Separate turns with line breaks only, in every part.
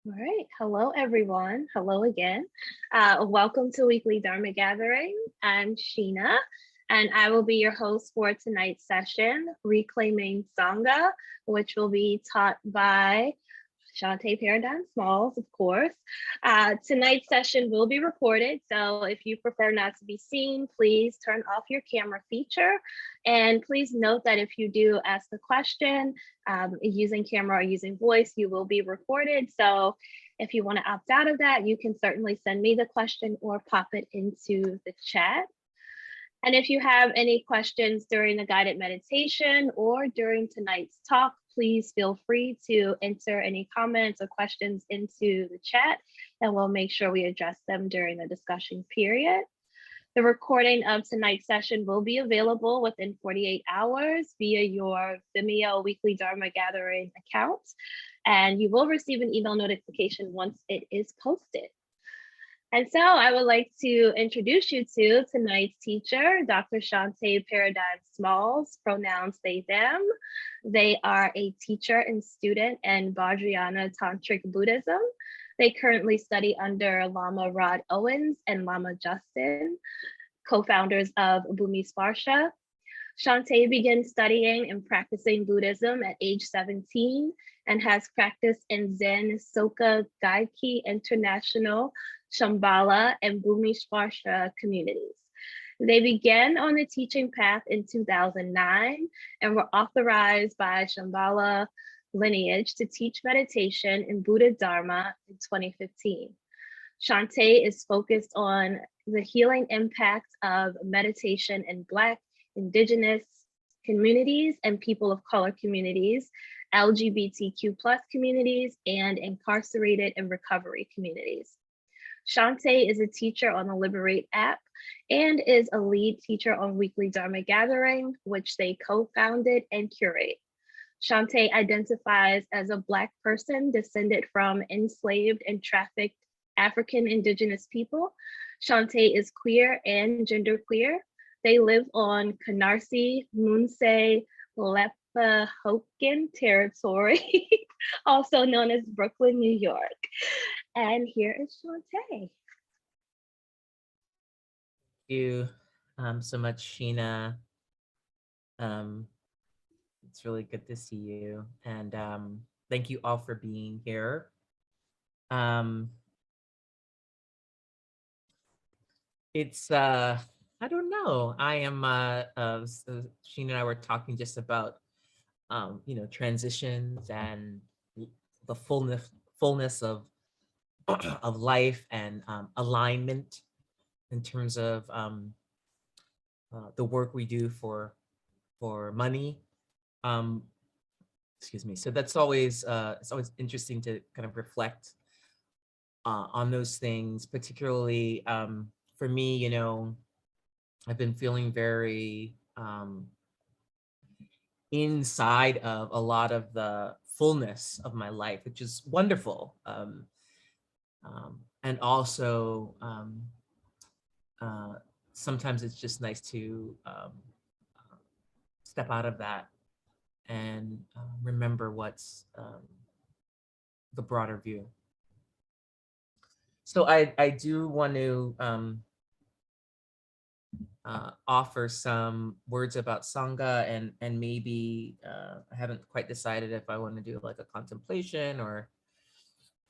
All right. Hello, everyone. Hello again. Welcome to Weekly Dharma Gathering. I'm Sheena, and I will be your host for tonight's session, Reclaiming Sangha, which will be taught by Shanté Paradigm Smalls, of course. Tonight's session will be recorded, so if you prefer not to be seen, please turn off your camera feature. And please note that if you do ask a question using camera or using voice, you will be recorded. So if you want to opt out of that, you can certainly send me the question or pop it into the chat. And if you have any questions during the guided meditation or during tonight's talk, please feel free to enter any comments or questions into the chat, and we'll make sure we address them during the discussion period. The recording of tonight's session will be available within 48 hours via your Vimeo Weekly Dharma Gathering account, and you will receive an email notification once it is posted. And so I would like to introduce you to tonight's teacher, Dr. Shanté Paradigm Smalls, pronouns they, them. They are a teacher and student in Vajrayana Tantric Buddhism. They currently study under Lama Rod Owens and Lama Justin, co-founders of Bhumi Sparsha. Shanté began studying and practicing Buddhism at age 17 and has practiced in Zen Soka Gaiki International, Shambhala, and Bhumi Sparsha communities. They began on the teaching path in 2009 and were authorized by Shambhala lineage to teach meditation in Buddha Dharma in 2015. Shanté is focused on the healing impact of meditation in Black, Indigenous communities and people of color communities, LGBTQ plus communities, and incarcerated and recovery communities. Shanté is a teacher on the Liberate app and is a lead teacher on Weekly Dharma Gathering, which they co-founded and curate. Shanté identifies as a Black person descended from enslaved and trafficked African Indigenous people. Shanté is queer and genderqueer. They live on Canarsie, Munsee, Lepahokin territory, also known as Brooklyn, New York. And here is Shanté.
Thank you so much, Sheena. It's really good to see you. And thank you all for being here. It's, I don't know. I am, so Sheena and I were talking just about, transitions and the fullness of, of life and alignment in terms of the work we do for money. Excuse me. So that's always it's always interesting to kind of reflect on those things, particularly for me. I've been feeling very inside of a lot of the fullness of my life, which is wonderful. And also sometimes it's just nice to step out of that and remember what's the broader view. So I do want to offer some words about Sangha, and maybe I haven't quite decided if I want to do like a contemplation or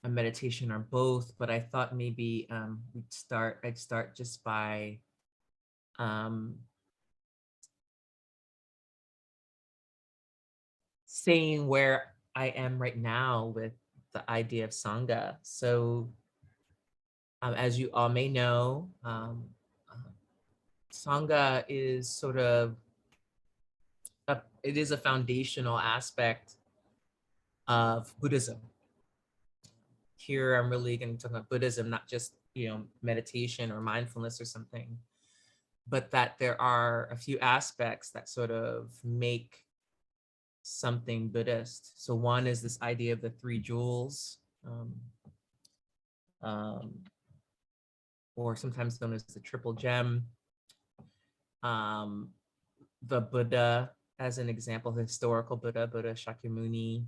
a meditation or both, but I thought maybe I'd start just by saying where I am right now with the idea of Sangha. So as you all may know, Sangha is sort of, it is a foundational aspect of Buddhism. Here, I'm really going to talk about Buddhism, not just, meditation or mindfulness or something, but that there are a few aspects that sort of make something Buddhist. So one is this idea of the three jewels, or sometimes known as the triple gem. The Buddha, as an example, historical Buddha, Buddha Shakyamuni.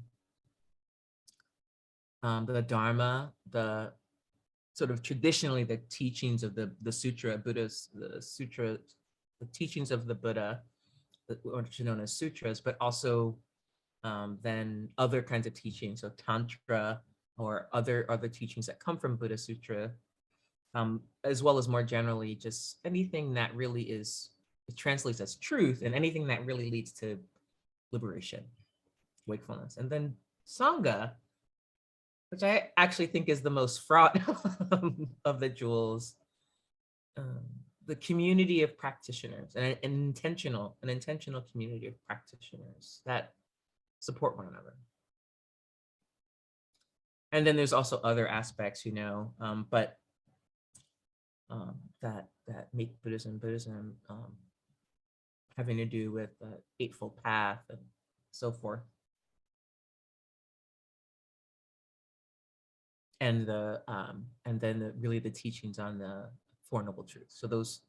the Dharma, the sort of traditionally the teachings of the sutra, Buddha's, the sutra, the teachings of the Buddha, which are known as sutras, but also then other kinds of teachings, so Tantra or other teachings that come from Buddha Sutra, as well as more generally, just anything that really is, it translates as truth and anything that really leads to liberation, wakefulness. And then Sangha, which I actually think is the most fraught of the jewels, um, the community of practitioners, and an intentional community of practitioners that support one another. And then there's also other aspects, but that make Buddhism having to do with the Eightfold Path and so forth. And really the teachings on the Four Noble Truths. So those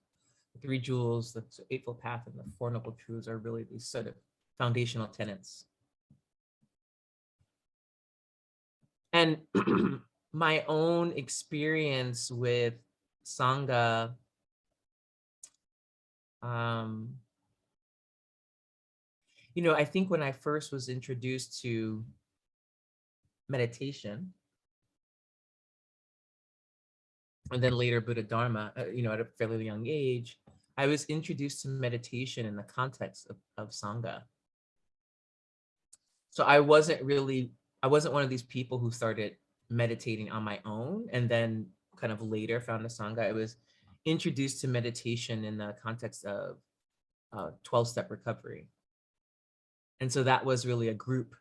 three jewels, the Eightfold Path and the Four Noble Truths, are really these sort of foundational tenets. And my own experience with Sangha, I think when I first was introduced to meditation, and then later Buddha Dharma, at a fairly young age, I was introduced to meditation in the context of Sangha. So I wasn't one of these people who started meditating on my own and then kind of later found the Sangha. I was introduced to meditation in the context of 12-step recovery. And so that was really a group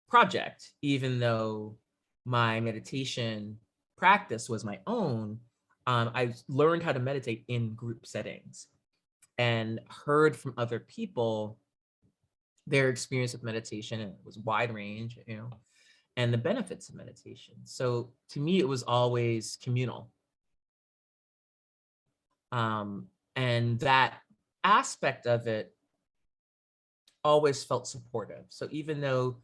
project, even though my meditation practice was my own. I learned how to meditate in group settings and heard from other people their experience with meditation, and it was wide range, and the benefits of meditation. So to me, it was always communal. And that aspect of it always felt supportive. So even though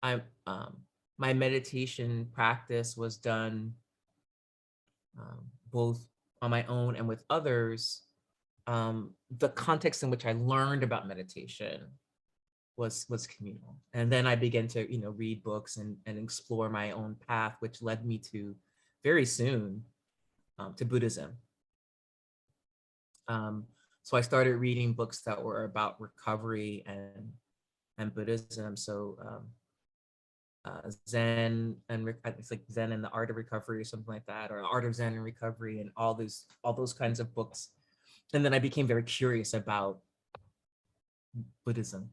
my meditation practice was done both on my own and with others, the context in which I learned about meditation was communal. And then I began to read books and explore my own path, which led me to very soon to Buddhism. So I started reading books that were about recovery and Buddhism. So Zen and it's like Zen and the Art of Recovery or something like that, or Art of Zen and Recovery, and all those kinds of books. And then I became very curious about Buddhism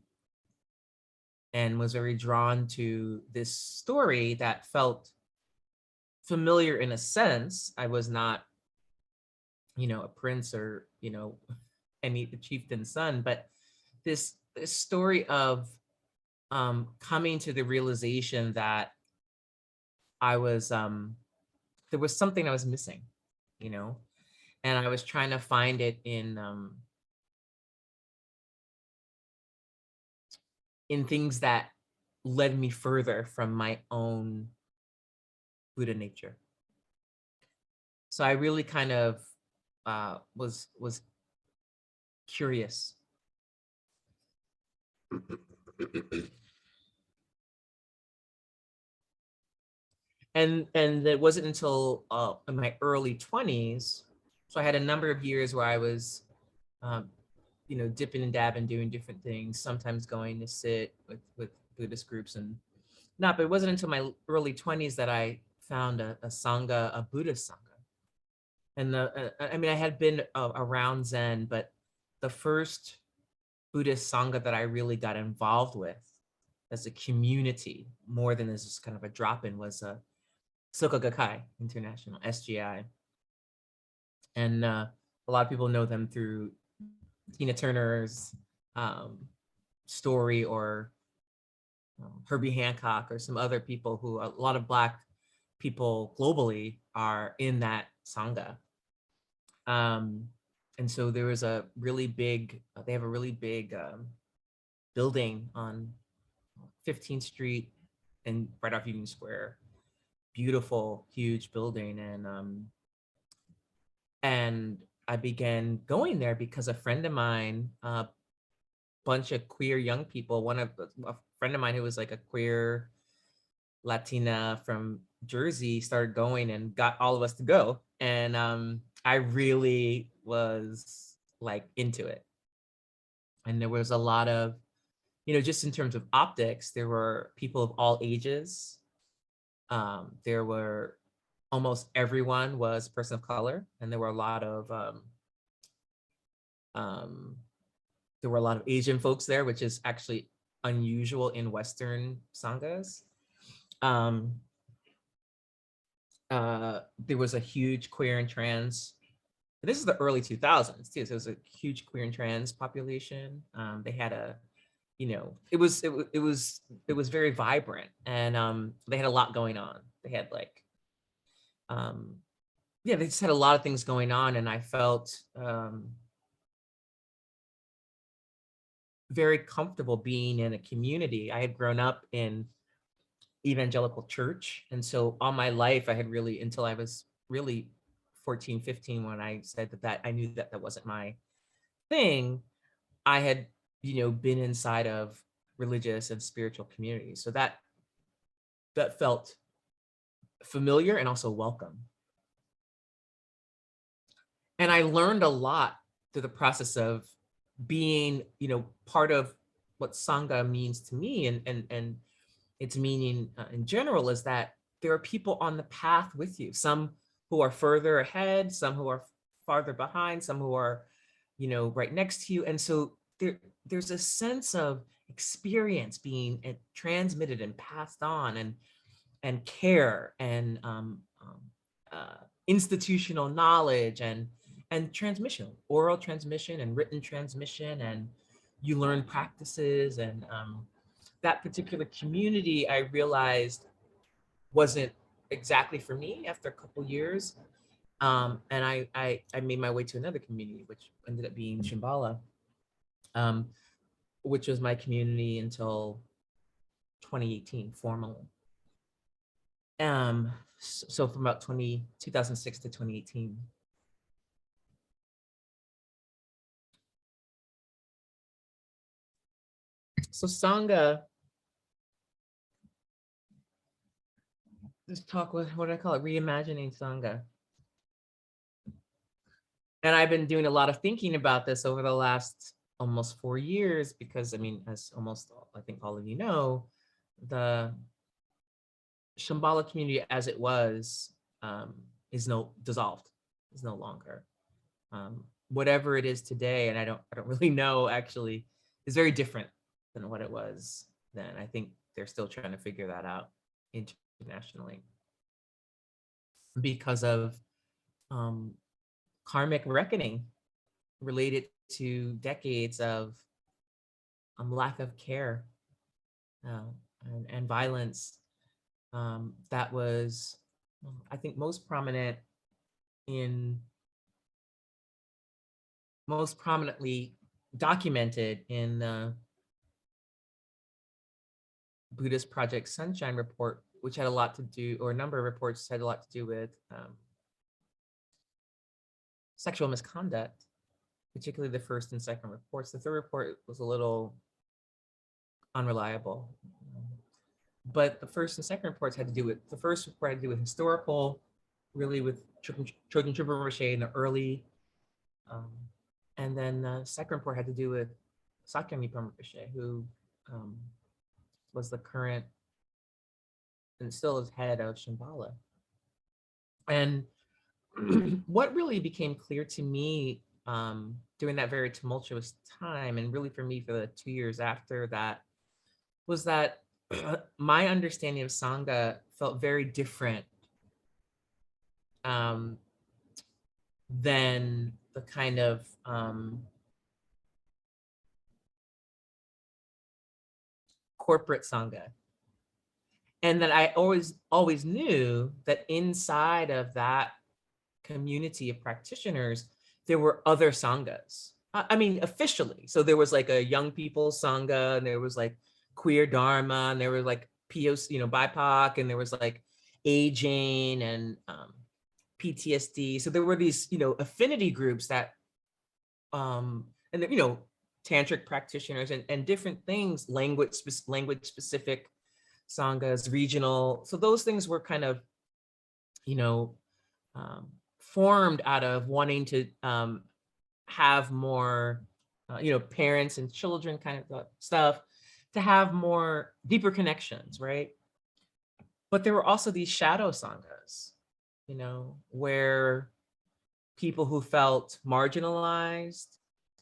and was very drawn to this story that felt familiar in a sense. I was not, a prince or, any chieftain's son, but this story of coming to the realization that I was, there was something I was missing, and I was trying to find it in things that led me further from my own Buddha nature. So I really kind of was curious. And it wasn't until in my early 20s, so I had a number of years where I was dipping and dabbing, doing different things, sometimes going to sit with Buddhist groups and not, but it wasn't until my early 20s that I found a Sangha, a Buddhist Sangha. And I had been around Zen, but the first Buddhist Sangha that I really got involved with as a community, more than as just kind of a drop-in, was a Soka Gakkai International, SGI. And a lot of people know them through Tina Turner's story, or Herbie Hancock, or some other people who, a lot of Black people globally are in that Sangha. And so there was a really big, they have a really big building on 15th Street and right off Union Square. Beautiful, huge building, and I began going there because a friend of mine, a bunch of queer young people, a friend of mine who was like a queer Latina from Jersey started going and got all of us to go. And I really was like into it. And there was a lot of, just in terms of optics, there were people of all ages. There were almost everyone was a person of color, and um, there were a lot of Asian folks there, which is actually unusual in Western sanghas. Um, there was a huge queer and trans. This is the early 2000s too, so it was a huge queer and trans population. They had it was very vibrant, and they had a lot going on. They had like, they just had a lot of things going on, and I felt very comfortable being in a community. I had grown up in evangelical church, and so all my life I had really, until I was really 14, 15, when I said that I knew that wasn't my thing, I had been inside of religious and spiritual communities, so that felt familiar and also welcome. And I learned a lot through the process of being part of what Sangha means to me, and its meaning in general is that there are people on the path with you, some who are further ahead, some who are farther behind, some who are right next to you. And so there's a sense of experience being transmitted and passed on, and care, and institutional knowledge, and transmission, oral transmission and written transmission, and you learn practices. And that particular community, I realized, wasn't exactly for me after a couple years. And I made my way to another community, which ended up being Shambhala, which was my community until 2018 formally. So from about 2006 to 2018. So Sangha, let's talk with, what do I call it? Reimagining Sangha. And I've been doing a lot of thinking about this over the last almost 4 years, because as almost, I think all of you know, the Shambhala community as it was is dissolved, is no longer. Whatever it is today, and I don't really know actually, is very different than what it was then. I think they're still trying to figure that out internationally because of karmic reckoning related to decades of lack of care and violence that was, I think, most prominently documented in the Buddhist Project Sunshine report, which had a lot to do, or a number of reports had a lot to do with sexual misconduct, particularly the first and second reports. The third report was a little unreliable. But the first and second reports had to do with, the first report had to do with historical, really with Chogyam Trungpa Rinpoche in the early, and then the second report had to do with Sakyam Rinpoche, who was the current and still is head of Shambhala. And what really became clear to me during that very tumultuous time, and really for me for the 2 years after that, was that my understanding of Sangha felt very different than the kind of corporate Sangha. And that I always knew that inside of that community of practitioners, there were other Sanghas. Officially. So there was like a young people Sangha, and there was like queer Dharma, and there was like POC, BIPOC, and there was like aging and PTSD. So there were these, affinity groups that, and tantric practitioners and different things, language specific sanghas, regional. So those things were kind of, formed out of wanting to have more, parents and children kind of stuff, to have more deeper connections, right? But there were also these shadow sanghas, where people who felt marginalized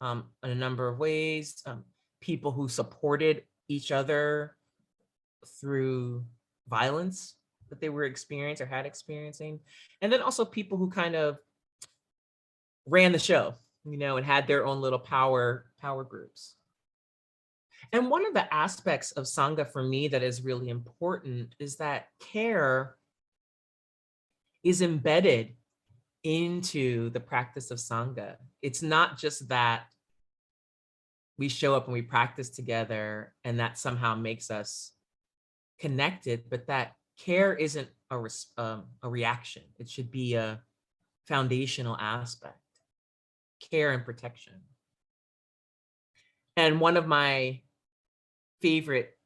in a number of ways, people who supported each other through violence that they were experiencing or had experiencing, and then also people who kind of ran the show, and had their own little power groups. And one of the aspects of Sangha for me that is really important is that care is embedded into the practice of Sangha. It's not just that we show up and we practice together and that somehow makes us connected, but that care isn't a reaction. It should be a foundational aspect, care and protection. And one of my favorite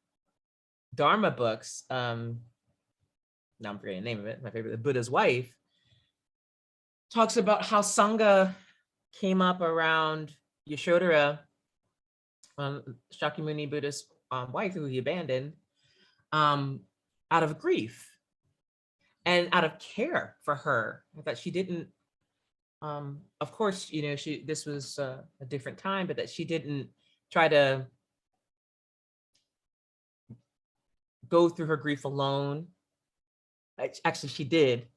Dharma books, now I'm forgetting the name of it, my favorite, The Buddha's Wife, talks about how Sangha came up around Yashodhara, Shakyamuni Buddha's wife, who he abandoned, out of grief and out of care for her, that she didn't, of course, this was a different time, but that she didn't try to go through her grief alone. Actually, she did,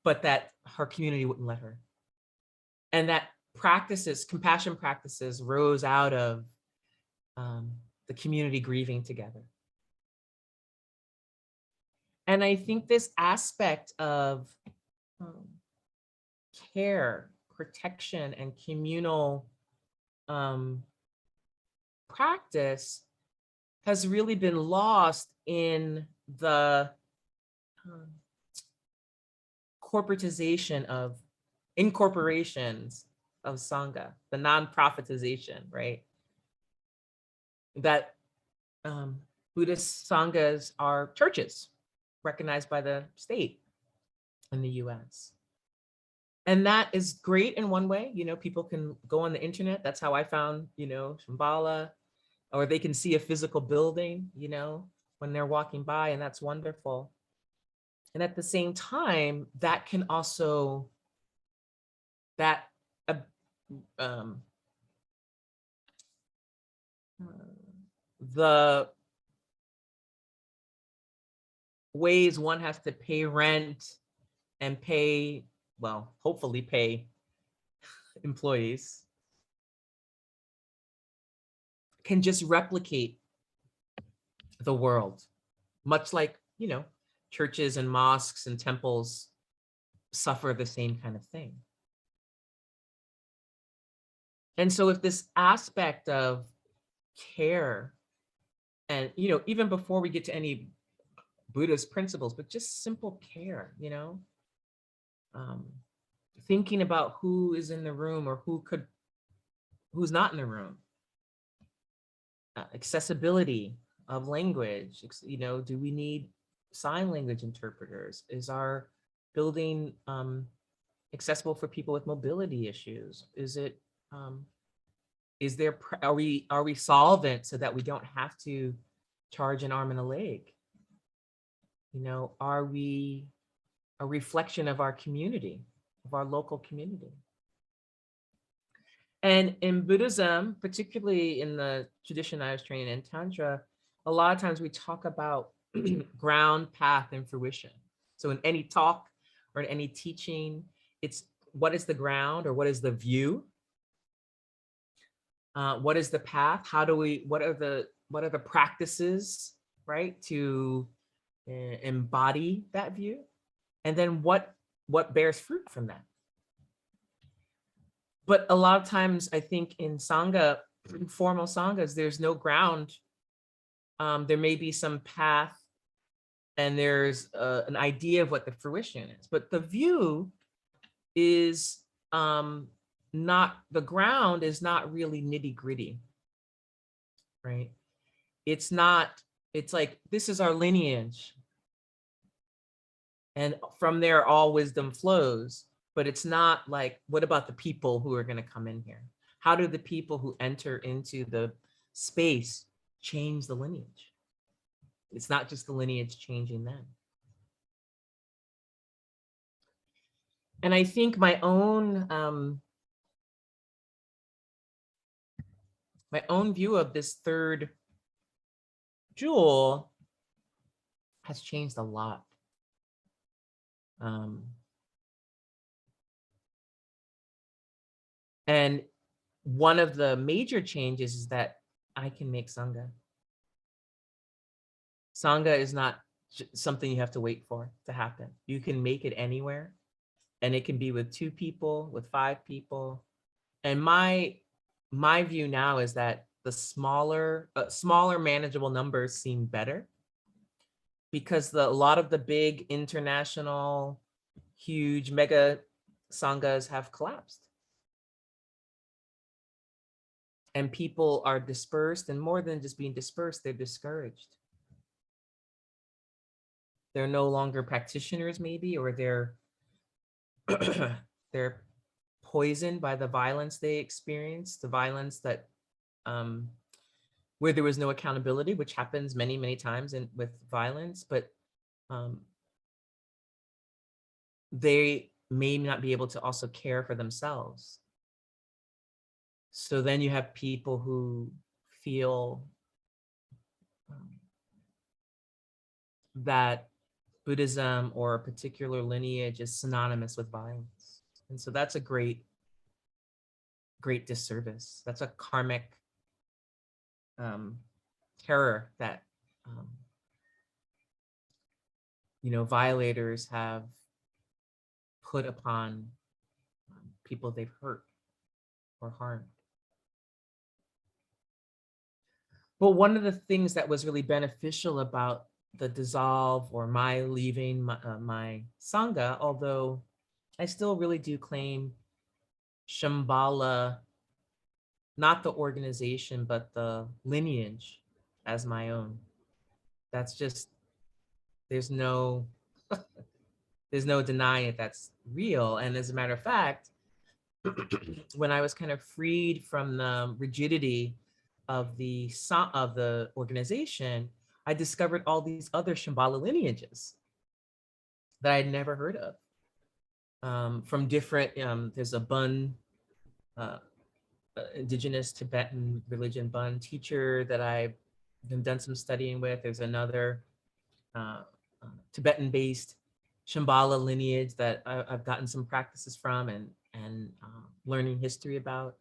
but that her community wouldn't let her. And that compassion practices rose out of the community grieving together. And I think this aspect of care, protection, and communal practice has really been lost in the incorporations of Sangha, the non-profitization, right? That Buddhist Sanghas are churches recognized by the state in the US. And that is great in one way. People can go on the internet. That's how I found, Shambhala, or they can see a physical building, when they're walking by, and that's wonderful. And at the same time, that can also, the ways one has to pay rent and hopefully pay employees, can just replicate the world, much like, churches and mosques and temples suffer the same kind of thing. And so if this aspect of care, and, even before we get to any Buddhist principles, but just simple care, thinking about who is in the room or who's not in the room, accessibility of language, do we need sign language interpreters? Is our building accessible for people with mobility issues? Are we solvent so that we don't have to charge an arm and a leg? Are we a reflection of our community, of our local community? And in Buddhism, particularly in the tradition I was training in, Tantra, a lot of times we talk about ground, path, and fruition. So in any talk or in any teaching, it's what is the ground, or what is the view? What is the path? What are the practices, right, to embody that view? And then what bears fruit from that? But a lot of times I think in Sangha, formal Sanghas, there's no ground. There may be some path and there's an idea of what the fruition is, but the view is not, the ground is not really nitty gritty, right? It's not, it's like, this is our lineage, and from there all wisdom flows, but it's not like, what about the people who are going to come in here? How do the people who enter into the space change the lineage? It's not just the lineage changing them. And I think my own view of this third jewel has changed a lot. And one of the major changes is that I can make Sangha. Sangha is not something you have to wait for to happen. You can make it anywhere, and it can be with 2 people, with 5 people. And my view now is that the smaller manageable numbers seem better, because a lot of the big international, huge mega sanghas have collapsed. And people are dispersed, and more than just being dispersed, they're discouraged. They're no longer practitioners, maybe, or they're they're poisoned by the violence they experienced, the violence that where there was no accountability, which happens many, many times with violence, but they may not be able to also care for themselves. So then you have people who feel that Buddhism or a particular lineage is synonymous with violence. And so that's a great disservice. That's a karmic terror that violators have put upon people they've hurt or harmed. But one of the things that was really beneficial about the dissolve or my leaving my Sangha, although I still really do claim Shambhala, not the organization, but the lineage as my own. That's just, there's no denying it, that's real. And as a matter of fact, when I was kind of freed from the rigidity of the organization, I discovered all these other Shambhala lineages that I had never heard of. From different, there's a Bun, indigenous Tibetan religion Bun teacher that I've done some studying with. There's another Tibetan-based Shambhala lineage that I've gotten some practices from and learning history about.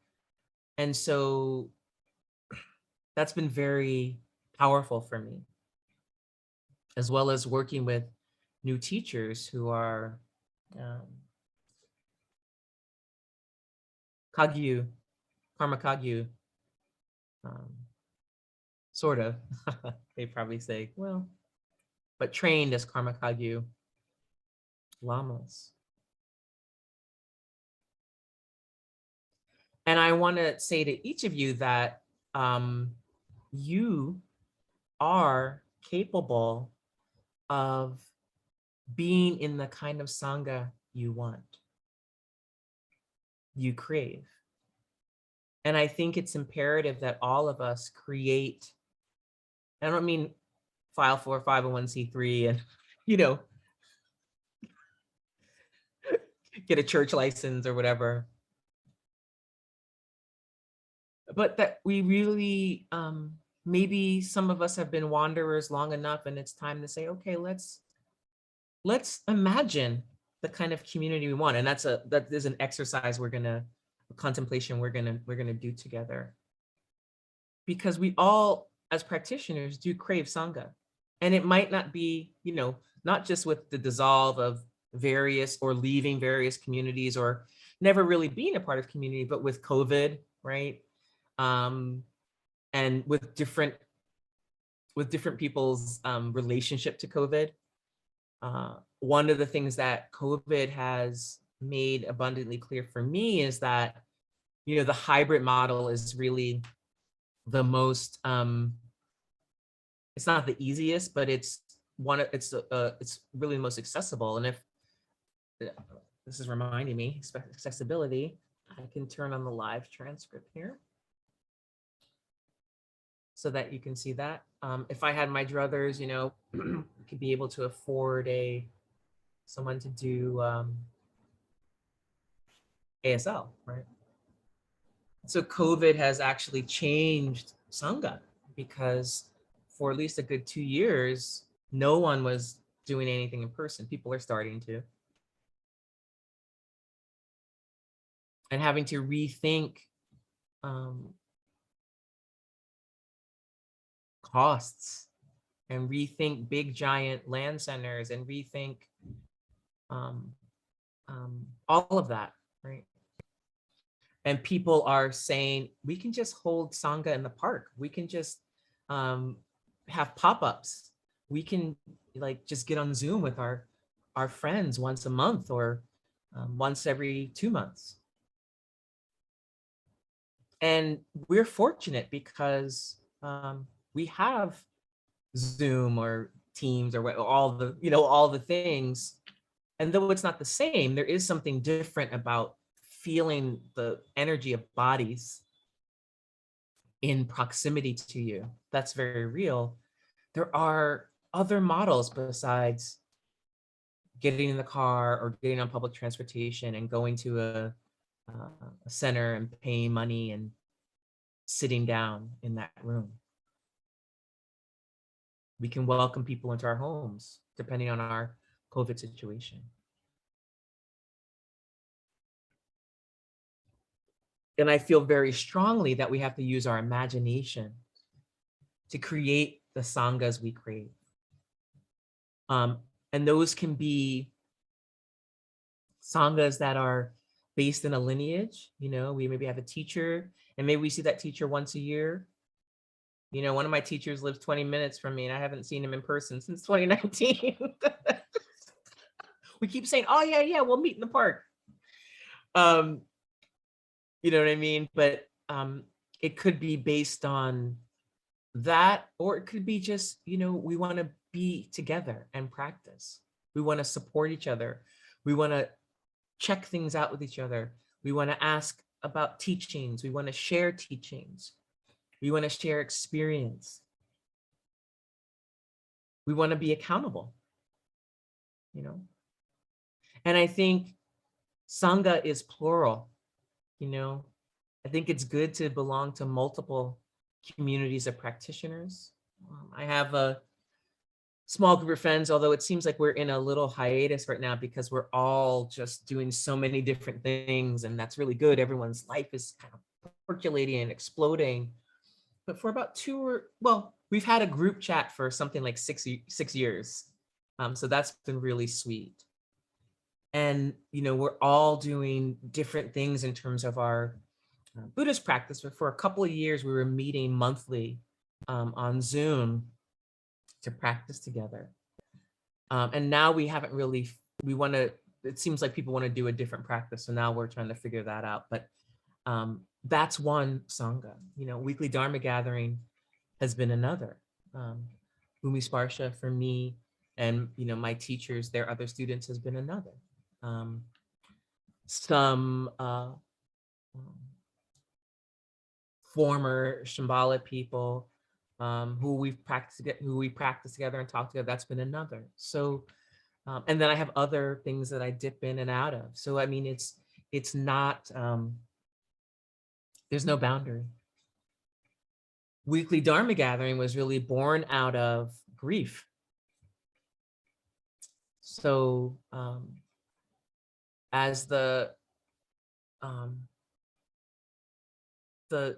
And so that's been very powerful for me, as well as working with new teachers who are Kagyu, Karma Kagyu, sort of. They probably say, well, but trained as Karma Kagyu lamas. And I want to say to each of you that you are capable of being in the kind of Sangha you want, you crave. And I think it's imperative that all of us create, I don't mean file for 501c3 and, get a church license or whatever, but that we really, maybe some of us have been wanderers long enough, and it's time to say, okay, let's imagine the kind of community we want. And that is an exercise a contemplation we're gonna do together, because we all as practitioners do crave Sangha. And it might not be, not just with the dissolve of various or leaving various communities or never really being a part of community, but with COVID, right? And with different people's relationship to COVID. One of the things that COVID has made abundantly clear for me is that, the hybrid model is really the most, it's not the easiest, but it's it's really the most accessible. And if this is reminding me, accessibility, I can turn on the live transcript here so that you can see that. If I had my druthers, could be able to afford someone to do ASL, right? So COVID has actually changed Sangha, because for at least a good 2 years, no one was doing anything in person. People are starting to. And having to rethink costs and rethink big giant land centers and rethink um, all of that, right? And people are saying, we can just hold Sangha in the park. We can just have pop-ups. We can just get on Zoom with our friends once a month or once every 2 months. And we're fortunate because we have Zoom or Teams or all the things. And though it's not the same, there is something different about feeling the energy of bodies in proximity to you. That's very real. There are other models besides getting in the car or getting on public transportation and going to a center and paying money and sitting down in that room. We can welcome people into our homes depending on our COVID situation. And I feel very strongly that we have to use our imagination to create the sanghas we crave. And those can be sanghas that are based in a lineage. We maybe have a teacher and maybe we see that teacher once a year. One of my teachers lives 20 minutes from me and I haven't seen him in person since 2019. We keep saying, oh yeah, we'll meet in the park. You know what I mean? But it could be based on that, or it could be just, we want to be together and practice. We want to support each other. We want to check things out with each other. We want to ask about teachings. We want to share teachings. We want to share experience. We want to be accountable, And I think Sangha is plural, I think it's good to belong to multiple communities of practitioners. I have a small group of friends, although it seems like we're in a little hiatus right now because we're all just doing so many different things, and that's really good. Everyone's life is kind of percolating and exploding. But for about we've had a group chat for something like 6 years. So that's been really sweet. And, we're all doing different things in terms of our Buddhist practice. But for a couple of years, we were meeting monthly on Zoom to practice together. And now we haven't really, it seems like people want to do a different practice. So now we're trying to figure that out. But that's one Sangha. Weekly Dharma gathering has been another. Bhumi Sparsha for me and, my teachers, their other students has been another. Some former Shambhala people who we practice together and talk together, that's been another. So, and then I have other things that I dip in and out of. So, I mean, it's not, there's no boundary. Weekly Dharma gathering was really born out of grief. So, as the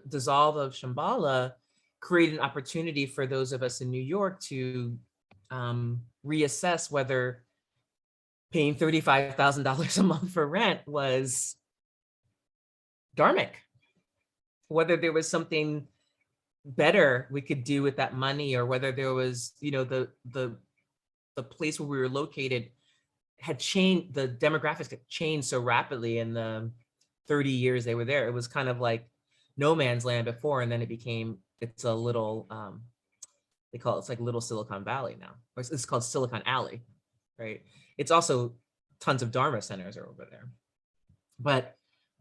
dissolve of Shambhala created an opportunity for those of us in New York to reassess whether paying $35,000 a month for rent was dharmic, whether there was something better we could do with that money, or whether there was, the the place where we were located had changed, the demographics had changed so rapidly in the 30 years they were there. It was kind of like no man's land before, and then it's a little, they call it, it's like Little Silicon Valley now. Or it's called Silicon Alley, right? It's also tons of Dharma centers are over there. But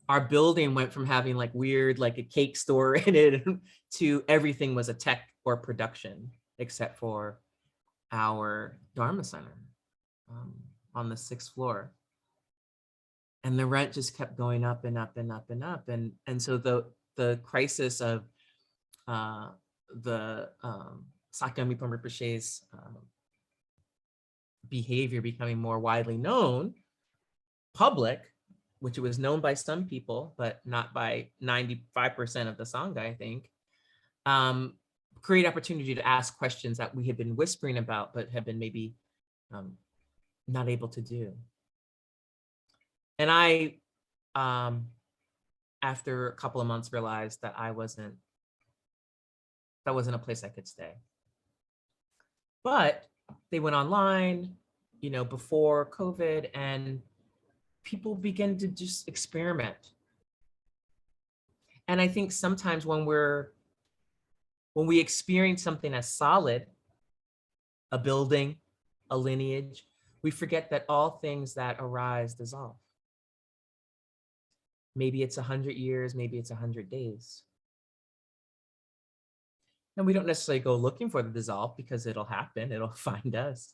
our building went from having like weird, like a cake store in it to everything was a tech or production, except for our Dharma center on the 6th floor. And the rent just kept going up and up and up and up. And so the crisis of the Sakyamuni Rinpoche's behavior becoming more widely known, public, which it was known by some people, but not by 95% of the Sangha, I think, create opportunity to ask questions that we had been whispering about, but have been maybe not able to do. And I, after a couple of months, realized that that wasn't a place I could stay. But they went online, before COVID, and people began to just experiment. And I think sometimes when we experience something as solid, a building, a lineage, we forget that all things that arise dissolve. Maybe it's 100 years, maybe it's 100 days. And we don't necessarily go looking for the dissolve because it'll happen, it'll find us.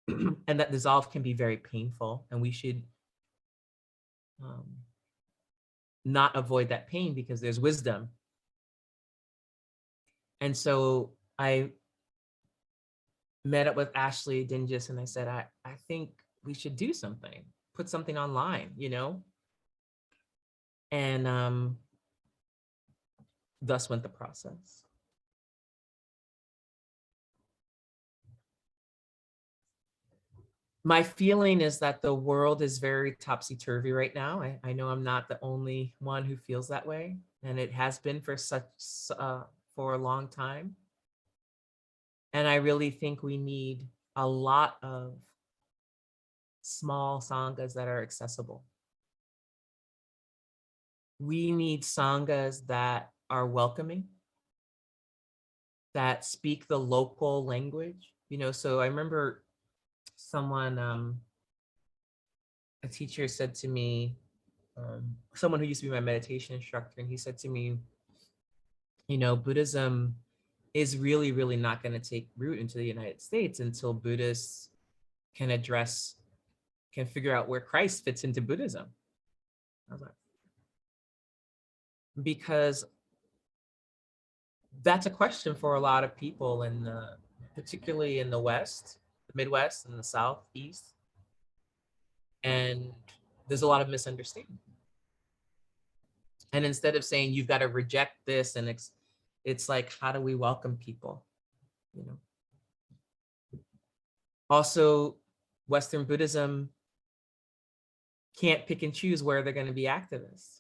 And that dissolve can be very painful, and we should not avoid that pain because there's wisdom. And so I met up with Ashley Dingus and I said, I think we should do something, put something online, And thus went the process. My feeling is that the world is very topsy-turvy right now. I know I'm not the only one who feels that way, and it has been for a long time. And I really think we need a lot of small sanghas that are accessible. We need sanghas that are welcoming, that speak the local language. So I remember someone, a teacher said to me, someone who used to be my meditation instructor, and he said to me, Buddhism is really, really not going to take root into the United States until Buddhists can figure out where Christ fits into Buddhism. I was like, because that's a question for a lot of people particularly in the West, the Midwest, and the Southeast. And there's a lot of misunderstanding. And instead of saying you've got to reject this, and it's like, how do we welcome people? Also, Western Buddhism can't pick and choose where they're going to be activists.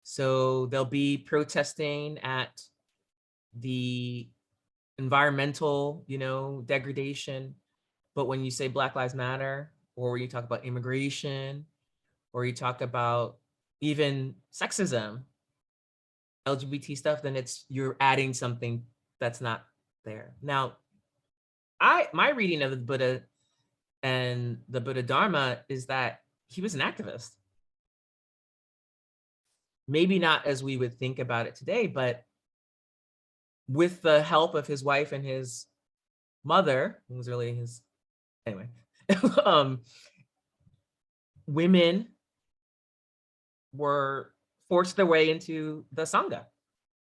So they'll be protesting at the environmental, degradation. But when you say Black Lives Matter, or when you talk about immigration, or you talk about even sexism, LGBT stuff, then you're adding something that's not there. Now, my reading of the Buddha and the Buddha Dharma is that he was an activist. Maybe not as we would think about it today, but with the help of his wife and his mother, who was really his, anyway, women were forced their way into the Sangha.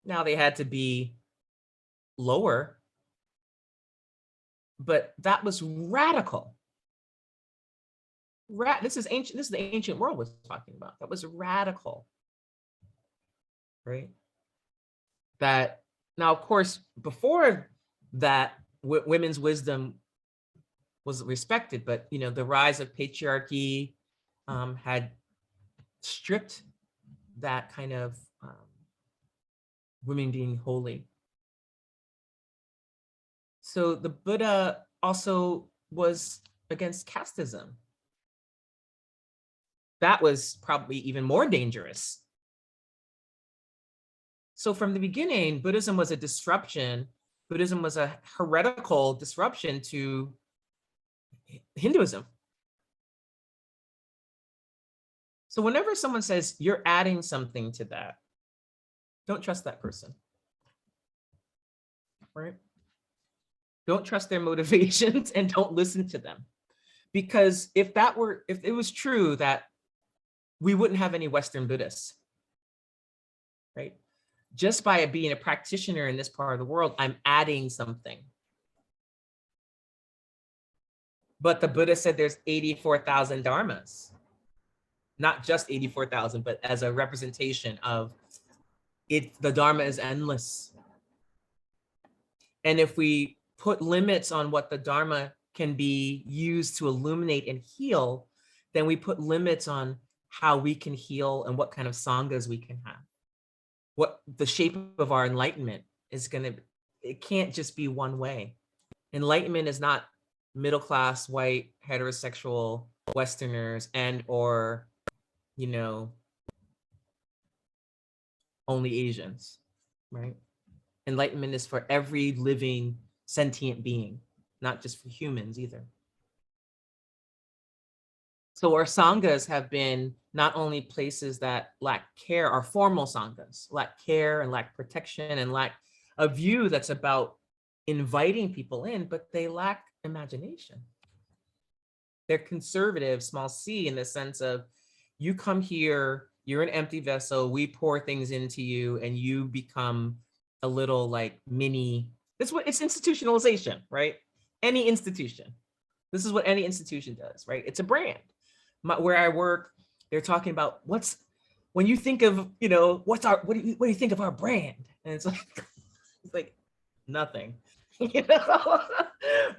Now they had to be lower, but that was radical. This is ancient. This is the ancient world was talking about. That was radical, right? That now, of course, before that, women's wisdom was respected, but the rise of patriarchy had stripped that kind of women being holy. So the Buddha also was against casteism. That was probably even more dangerous. So from the beginning, Buddhism was a disruption. Buddhism was a heretical disruption to Hinduism. So whenever someone says you're adding something to that, don't trust that person, right? Don't trust their motivations and don't listen to them. Because if it was true that we wouldn't have any Western Buddhists, right? Just by being a practitioner in this part of the world, I'm adding something. But the Buddha said there's 84,000 dharmas, not just 84,000, but as a representation of it, the dharma is endless. And if we put limits on what the dharma can be used to illuminate and heal, then we put limits on how we can heal and what kind of sanghas we can have. What the shape of our enlightenment is going to, it can't just be one way. Enlightenment is not middle class, white, heterosexual Westerners and or, you know, only Asians, right? Enlightenment is for every living sentient being, not just for humans either. So our sanghas have been not only places that lack care, our formal sanghas lack care and lack protection and lack a view that's about inviting people in, but they lack imagination. They're conservative, small c, in the sense of you come here, you're an empty vessel, we pour things into you and you become a little like mini, that's what it's institutionalization, right? Any institution. This is what any institution does, right? It's a brand. Where I work, they're talking about when you think of, what do you think of our brand? And it's like nothing,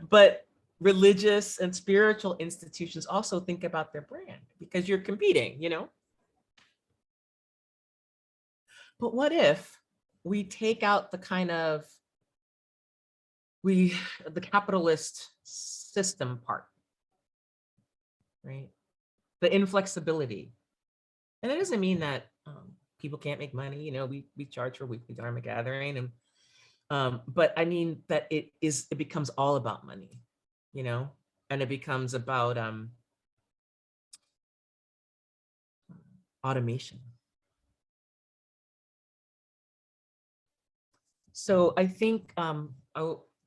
but religious and spiritual institutions also think about their brand because you're competing, But what if we take out the kind of the capitalist system part, right? The inflexibility. And that doesn't mean that people can't make money. We charge for weekly Dharma gathering, but I mean that it becomes all about money, and it becomes about automation. So I think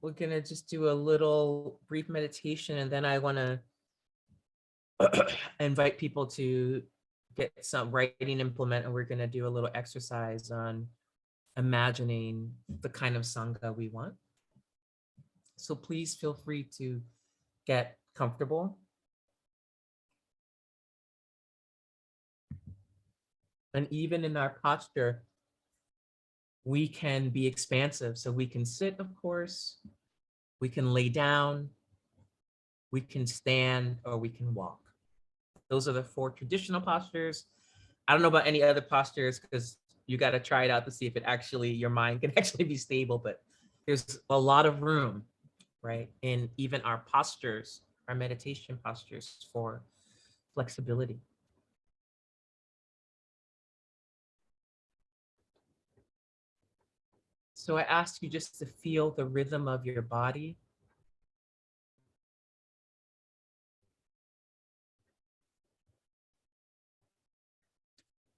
we're gonna just do a little brief meditation, and then I want to invite people to get some writing implement, and we're gonna do a little exercise on imagining the kind of Sangha we want. So please feel free to get comfortable. And even in our posture, we can be expansive. So we can sit, of course, we can lay down, we can stand, or we can walk. Those are the 4 traditional postures. I don't know about any other postures because you got to try it out to see if your mind can actually be stable, but there's a lot of room, right? In even our postures, our meditation postures, for flexibility. So I ask you just to feel the rhythm of your body.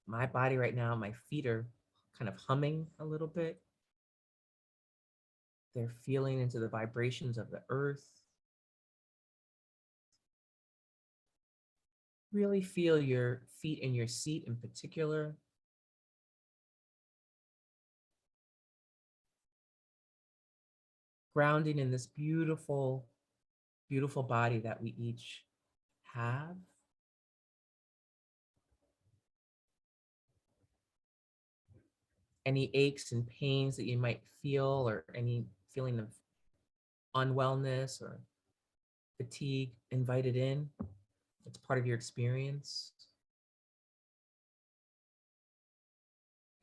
My body right now, my feet are kind of humming a little bit. They're feeling into the vibrations of the earth. Really feel your feet in your seat in particular. Grounding in this beautiful, beautiful body that we each have. Any aches and pains that you might feel, or any feeling of unwellness or fatigue, invite it in. It's part of your experience.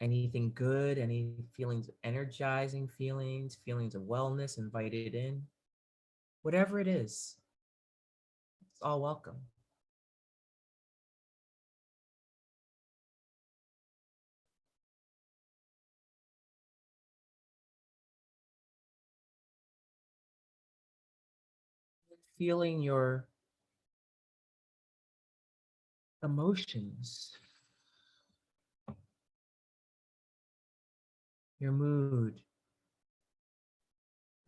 anything good, any feelings, energizing feelings, feelings of wellness invited in, whatever it is, it's all welcome. Feeling your emotions, your mood,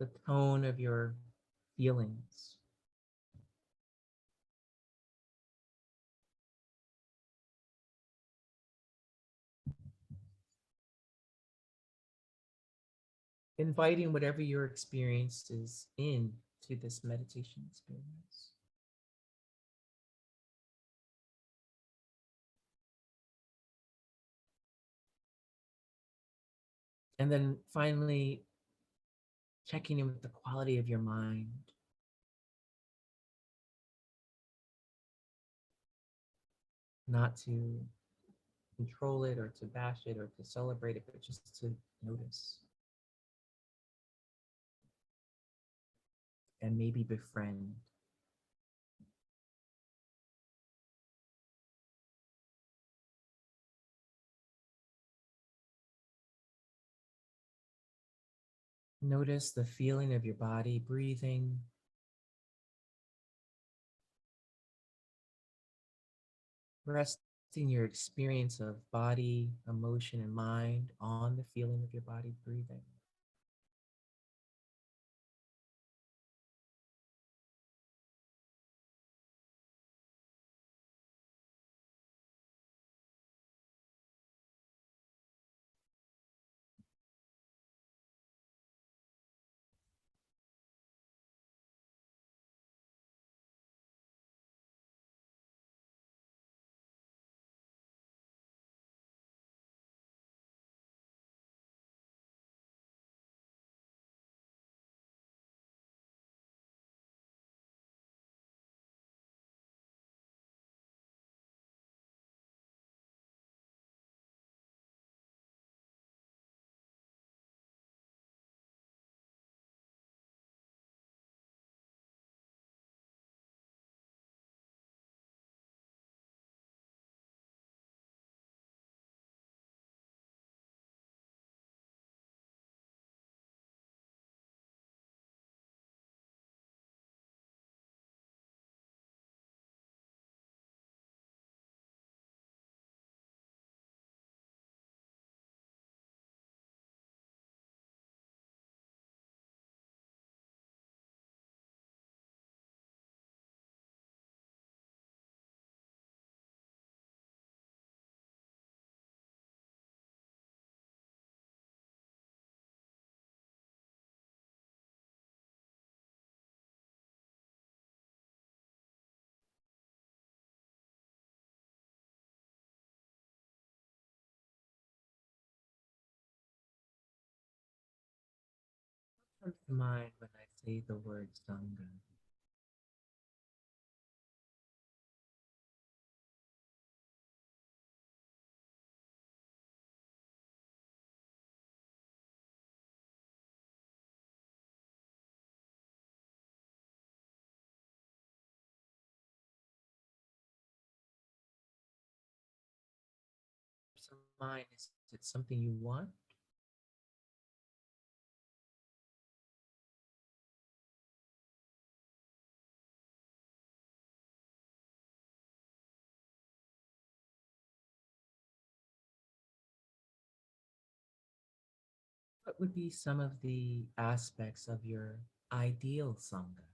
the tone of your feelings. Inviting whatever your experience is into this meditation experience. And then finally, checking in with the quality of your mind. Not to control it or to bash it or to celebrate it, but just to notice and maybe befriend. Notice the feeling of your body breathing. Resting your experience of body, emotion, and mind on the feeling of your body breathing. What comes to mind when I say the word Sangha? Some mind, is it something you want? What would be some of the aspects of your ideal Sangha?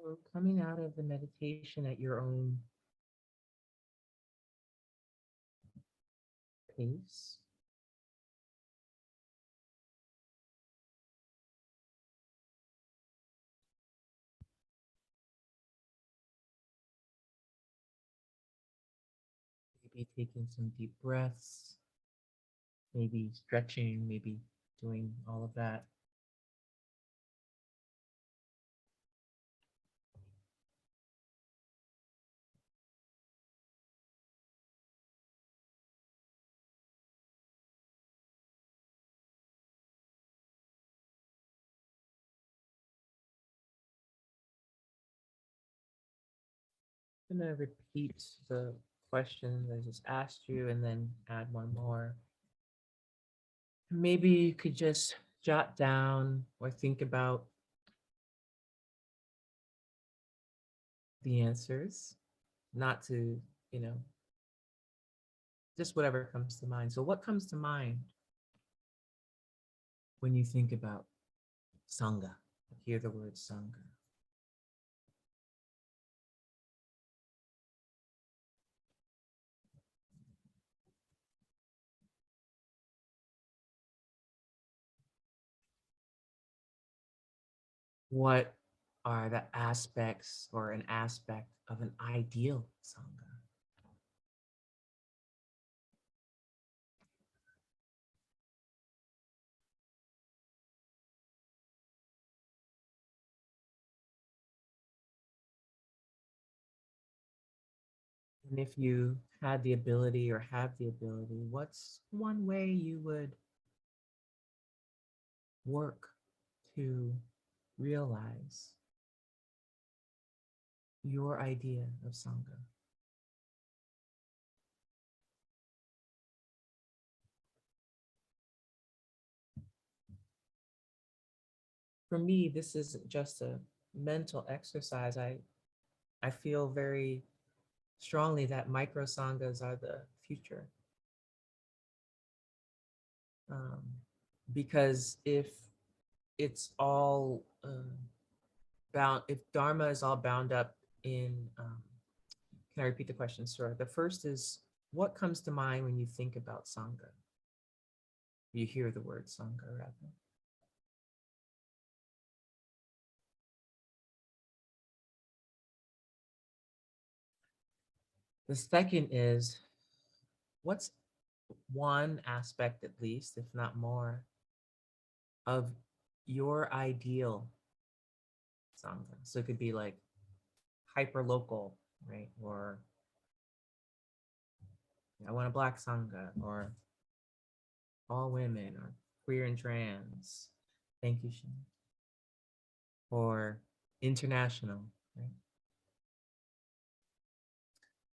So coming out of the meditation at your own pace, maybe taking some deep breaths, maybe stretching, maybe doing all of that. I'm gonna repeat the question I just asked you and then add one more. Maybe you could just jot down or think about the answers, not to, you know, just whatever comes to mind. So, what comes to mind when you think about Sangha? Hear the word Sangha. What are the aspects or an aspect of an ideal Sangha? And if you had the ability or have the ability, what's one way you would work to realize your idea of Sangha? For me, this isn't just a mental exercise. I feel very strongly that micro sanghas are the future. Um, because if it's all bound, if Dharma is all bound up in, can I repeat the question? Sure. The first is, what comes to mind when you think about Sangha? You hear the word Sangha, rather. The second is, what's one aspect, at least, if not more, of your ideal Sangha? So it could be like hyper local, right? Or I want a Black Sangha, or all women, or queer and trans. Thank you, Shin. Or international, right?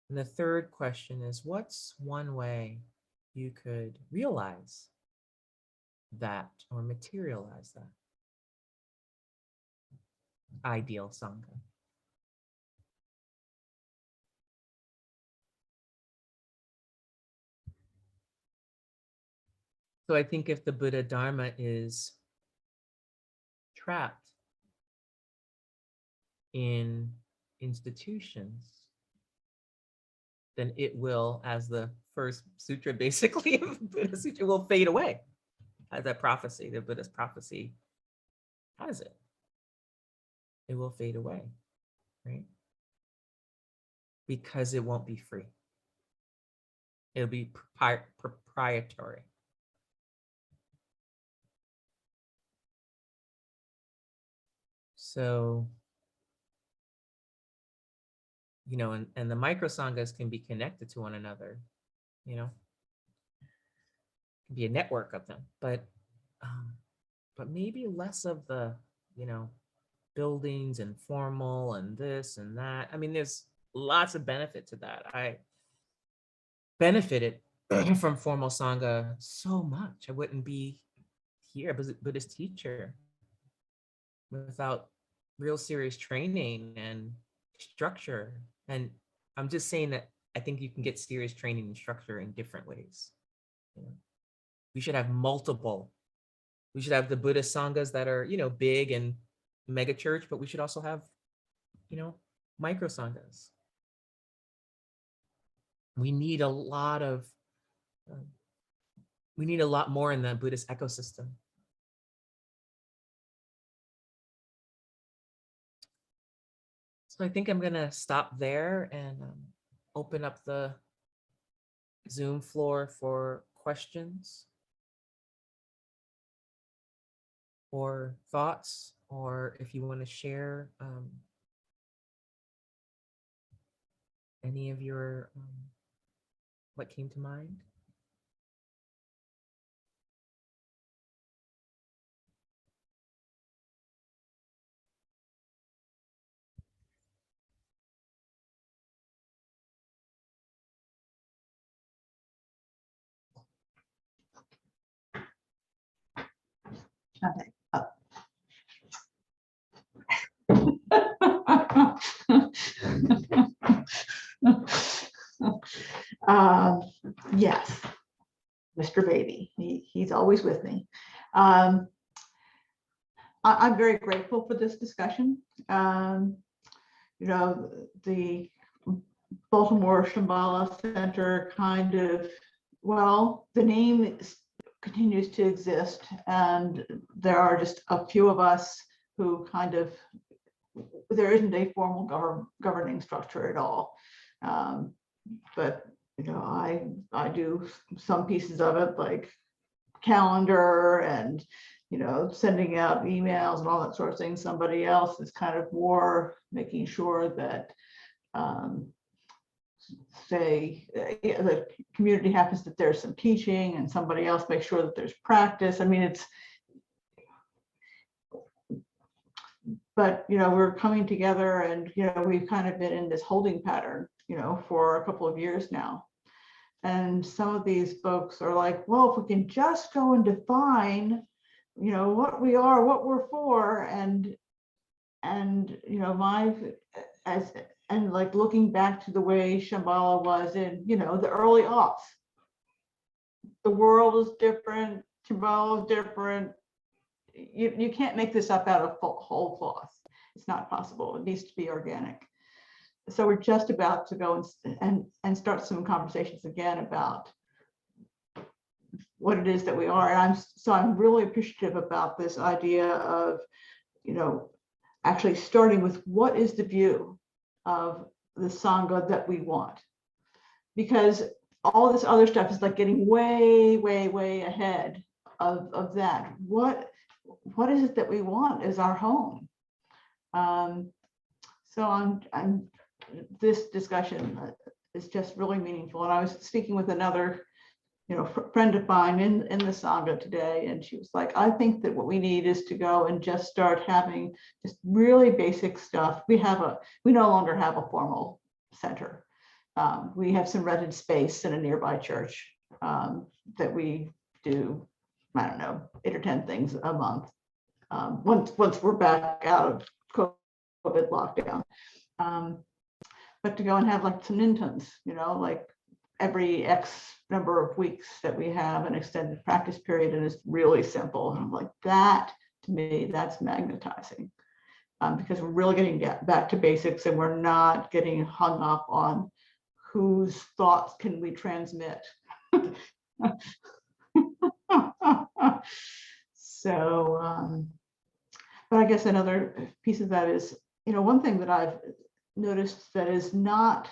And the third question is, what's one way you could realize that or materialize that ideal Sangha? So I think if the Buddha Dharma is trapped in institutions, then it will, as the first sutra basically, Buddha Sutra will fade away. As that prophecy, the Buddha's prophecy has it. It will fade away, right? Because it won't be free. It'll be proprietary. So, and the micro sanghas can be connected to one another, it can be a network of them, but maybe less of the, buildings and formal and this and that. I mean, there's lots of benefit to that. I benefited from formal Sangha so much. I wouldn't be here as a Buddhist teacher without real serious training and structure. And I'm just saying that I think you can get serious training and structure in different ways. We should have multiple. We should have the Buddhist Sanghas that are, big and mega church, but we should also have micro sanghas. We need a lot of, um, we need a lot more in the Buddhist ecosystem. So I think I'm gonna stop there and open up the Zoom floor for questions or thoughts, or if you want to share any of your what came to mind.
Okay. Um, yes, Mr. Baby, he's always with me. I'm very grateful for this discussion. The Baltimore Shambhala Center kind of, well, the name continues to exist, and there are just a few of us who kind of, there isn't a formal governing structure at all. But I do some pieces of it, like calendar and sending out emails and all that sort of thing. Somebody else is kind of more making sure that the community happens, that there's some teaching, and somebody else makes sure that there's practice. I mean, but we're coming together, and we've kind of been in this holding pattern for a couple of years now. And some of these folks are like, well, if we can just go and define what we are, what we're for, and like looking back to the way Shambhala was in the early aughts. The world is different, Shambhala is different. You can't make this up out of whole cloth. It's not possible. It needs to be organic. So we're just about to go and start some conversations again about what it is that we are. And I'm really appreciative about this idea of, actually starting with what is the view of the Sangha that we want. Because all this other stuff is like getting way, way, way ahead of that. What is it that we want as our home? So this discussion is just really meaningful. And I was speaking with another, friend of mine in the Sangha today, and she was like, I think that what we need is to go and just start having just really basic stuff. We no longer have a formal center. We have some rented space in a nearby church that we do, I don't know, 8 or 10 things a month. Once we're back out of COVID lockdown. But to go and have like some intons, like every X number of weeks that we have an extended practice period, and it's really simple. And I'm like, that to me, that's magnetizing, because we're really getting back to basics, and we're not getting hung up on whose thoughts can we transmit. So, but I guess another piece of that is, one thing that I've noticed that is not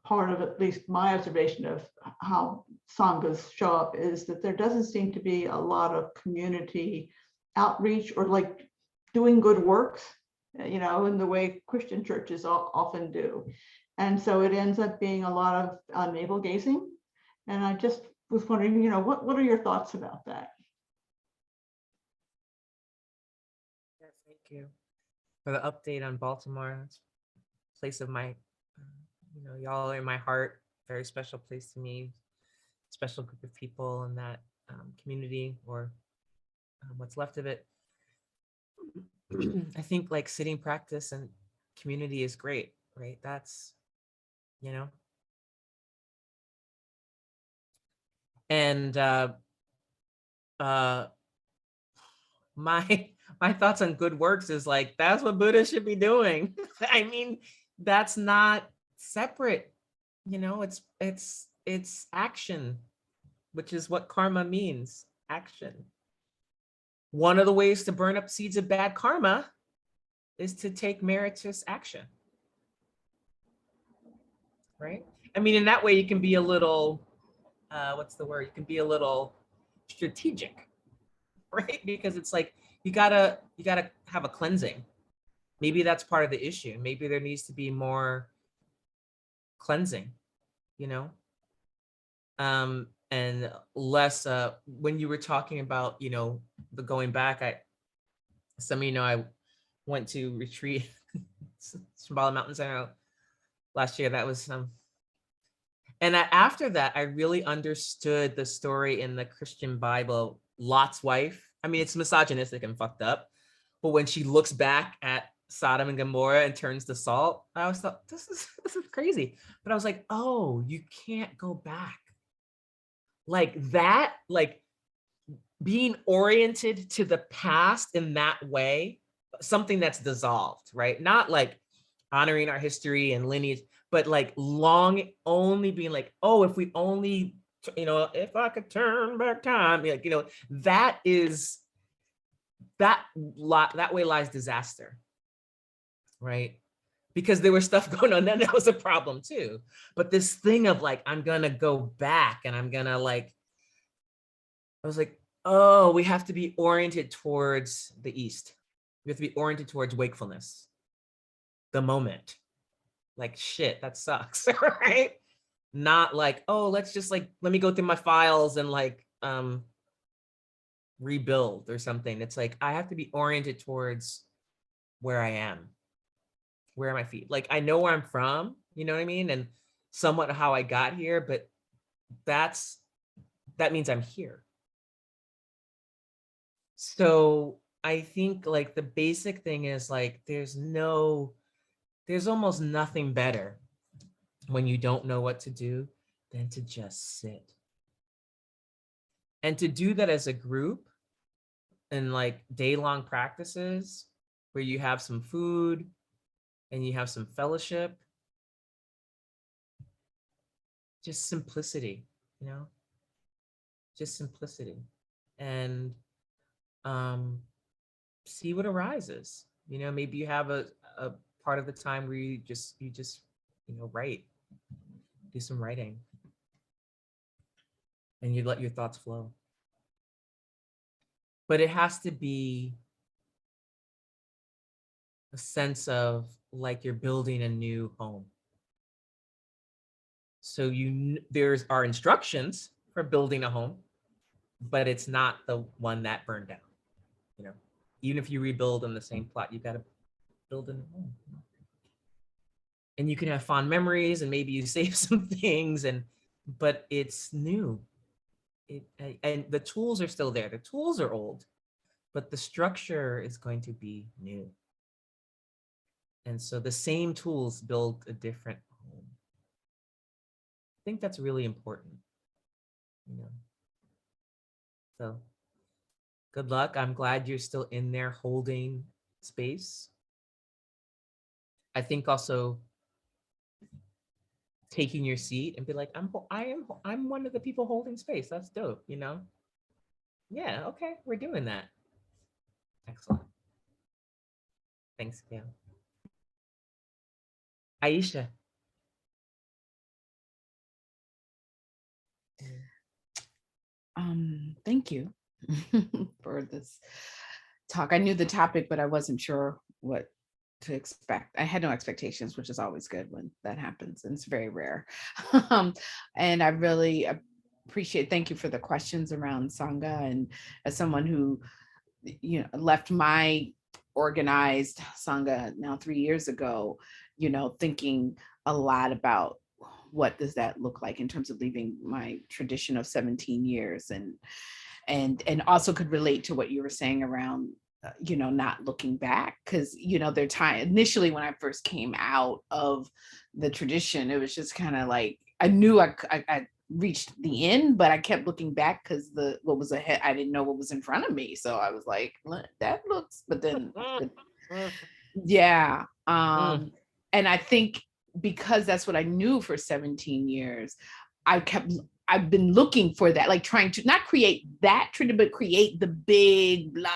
part of at least my observation of how Sanghas show up is that there doesn't seem to be a lot of community outreach or like doing good works, in the way Christian churches often do. And so it ends up being a lot of navel gazing. And I just was wondering, what are your thoughts about that?
Yeah, thank you for the update on Baltimore. It's a place of my, y'all are in my heart. Very special place to me. Special group of people in that community, or what's left of it. I think like sitting practice and community is great, right? That's, and my thoughts on good works is like, that's what Buddha should be doing. I mean, that's not separate, you know, it's action, which is what karma means, action. One of the ways to burn up seeds of bad karma is to take meritorious action, right? I mean, in that way, you can be a little, what's the word? You can be a little strategic, right? Because it's like, you gotta have a cleansing. Maybe that's part of the issue. Maybe there needs to be more cleansing, you know? And less, when you were talking about, you know, the going back, some of you know, I went to retreat Shambhala Mountain Center last year. That was and after that, I really understood the story in the Christian Bible, Lot's wife. I mean, it's misogynistic and fucked up, but when she looks back at Sodom and Gomorrah and turns to salt, I always thought, this is crazy. But I was like, oh, you can't go back. Like that, like being oriented to the past in that way, something that's dissolved, right? Not like honoring our history and lineage, but like long only being like, oh, if we only, you know, if I could turn back time, like, you know, that way lies disaster, right? Because there was stuff going on then that was a problem too. But this thing of like, I'm gonna go back and I'm gonna like, I was like, oh, we have to be oriented towards the East. We have to be oriented towards wakefulness, the moment. Like, shit, that sucks, right? Not like, oh, let's just like, let me go through my files and like rebuild or something. It's like, I have to be oriented towards where I am. Where are my feet? Like, I know where I'm from, you know what I mean? And somewhat how I got here, but that means I'm here. So I think like the basic thing is like, there's almost nothing better when you don't know what to do than to just sit. And to do that as a group and like day-long practices where you have some food and you have some fellowship, just simplicity, you know, just simplicity. And see what arises. You know, maybe you have a part of the time where you just, you know, write, do some writing, and you let your thoughts flow. But it has to be a sense of like you're building a new home. So there's our instructions for building a home, but it's not the one that burned down. You know, even if you rebuild on the same plot, you got to build a new home. And you can have fond memories and maybe you save some things, but it's new. And the tools are still there. The tools are old, but the structure is going to be new. And so the same tools build a different home. I think that's really important, you know. So good luck. I'm glad you're still in there holding space. I think also taking your seat and be like, I'm one of the people holding space. That's dope, you know? Yeah, okay, we're doing that. Excellent. Thanks, Gail. Aisha.
Thank you for this talk. I knew the topic, but I wasn't sure what to expect. I had no expectations, which is always good when that happens, and it's very rare. And I really appreciate, thank you for the questions around Sangha. And as someone who, you know, left my organized Sangha now 3 years ago, you know, thinking a lot about what does that look like in terms of leaving my tradition of 17 years, and also could relate to what you were saying around you know, not looking back, because you know, there time initially when I first came out of the tradition, it was just kind of like I knew I reached the end, but I kept looking back because what was ahead, I didn't know what was in front of me. So I was like, that looks, but then yeah. And I think because that's what I knew for 17 years, I've been looking for that, like trying to not create that Trinity, but create the big blah.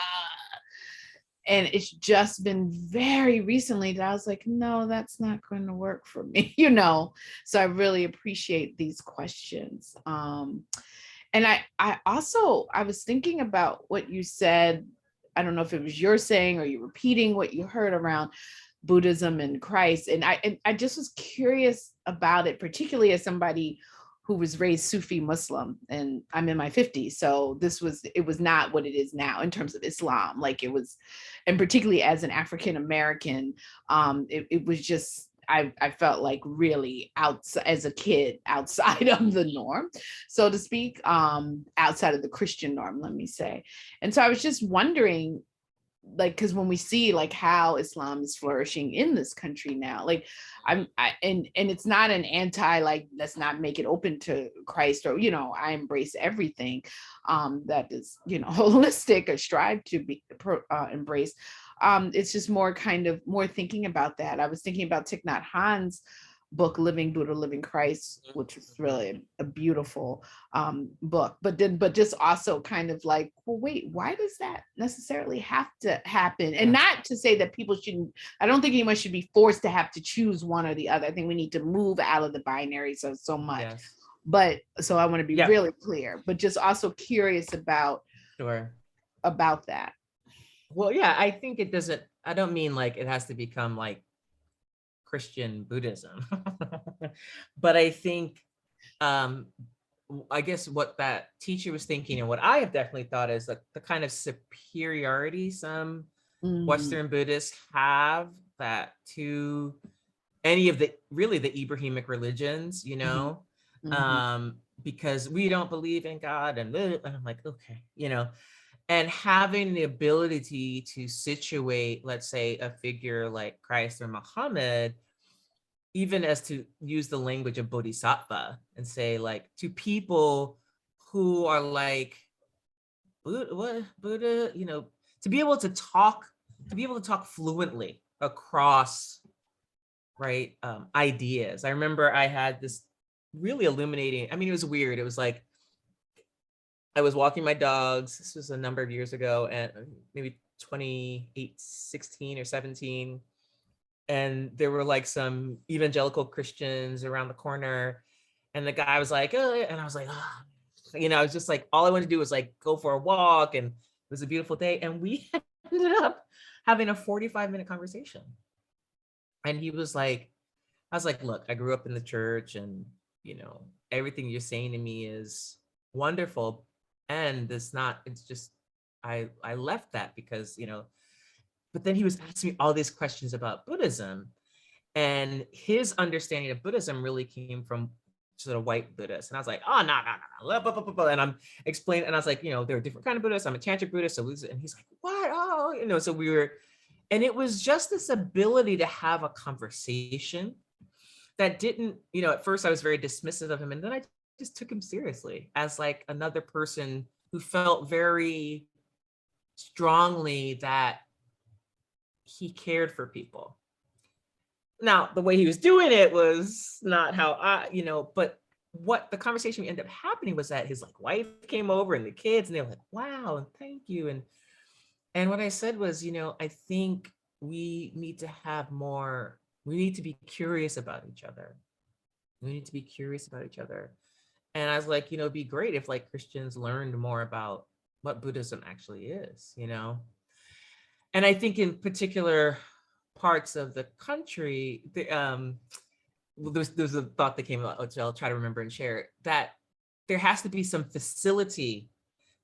And it's just been very recently that I was like, no, that's not going to work for me, you know? So I really appreciate these questions. And I was thinking about what you said. I don't know if it was your saying or you repeating what you heard around Buddhism and Christ. And I just was curious about it, particularly as somebody who was raised Sufi Muslim, and I'm in my 50s. So it was not what it is now in terms of Islam. Like it was, and particularly as an African-American, it was just, I felt like really outside as a kid, outside of the norm, so to speak, outside of the Christian norm, let me say. And so I was just wondering, like, because when we see like how Islam is flourishing in this country now, like and it's not an anti, like, let's not make it open to Christ, or, you know, I embrace everything that is, you know, holistic or strive to be embraced. It's just more thinking about that. I was thinking about Thich Nhat Hanh's book, Living Buddha, Living Christ, which is really a beautiful book, but just also kind of like, well, wait, why does that necessarily have to happen? And not to say that people shouldn't, I don't think anyone should be forced to have to choose one or the other. I think we need to move out of the binary so much. Yes. But so I want to be really clear, but just also curious about that.
Well, yeah, I think I don't mean like it has to become like Christian Buddhism, but I think, I guess what that teacher was thinking, and what I have definitely thought, is like the kind of superiority some Western Buddhists have that to any of the Abrahamic religions, you know, because we don't believe in God, and I'm like, okay, you know. And having the ability to situate, let's say, a figure like Christ or Muhammad, even as to use the language of bodhisattva, and say, like, to people who are like, Buddha, you know, to be able to talk fluently across, right, ideas. I remember I had this really illuminating, I mean, it was weird. It was like, I was walking my dogs. This was a number of years ago, and maybe 16 or 17. And there were like some evangelical Christians around the corner. And the guy was like, oh, and I was like, oh. You know, I was just like, all I wanted to do was like go for a walk. And it was a beautiful day. And we ended up having a 45-minute conversation. And he was like, I was like, look, I grew up in the church, and, you know, everything you're saying to me is wonderful. And it's just, I left that because, you know, but then he was asking me all these questions about Buddhism, and his understanding of Buddhism really came from sort of white Buddhists. And I was like, oh, no. And I'm explaining, and I was like, you know, there are different kind of Buddhists. I'm a tantric Buddhist. So, and he's like, what? Oh, you know, so and it was just this ability to have a conversation that didn't, you know, at first I was very dismissive of him. And then I just took him seriously as like another person who felt very strongly that he cared for people. Now, the way he was doing it was not how you know, but what the conversation ended up happening was that his like wife came over and the kids, and they were like, wow, and thank you. And what I said was, you know, I think we need to be curious about each other. We need to be curious about each other. And I was like, you know, it'd be great if like Christians learned more about what Buddhism actually is, you know? And I think in particular parts of the country, there's a thought that came out, which I'll try to remember and share, that there has to be some facility.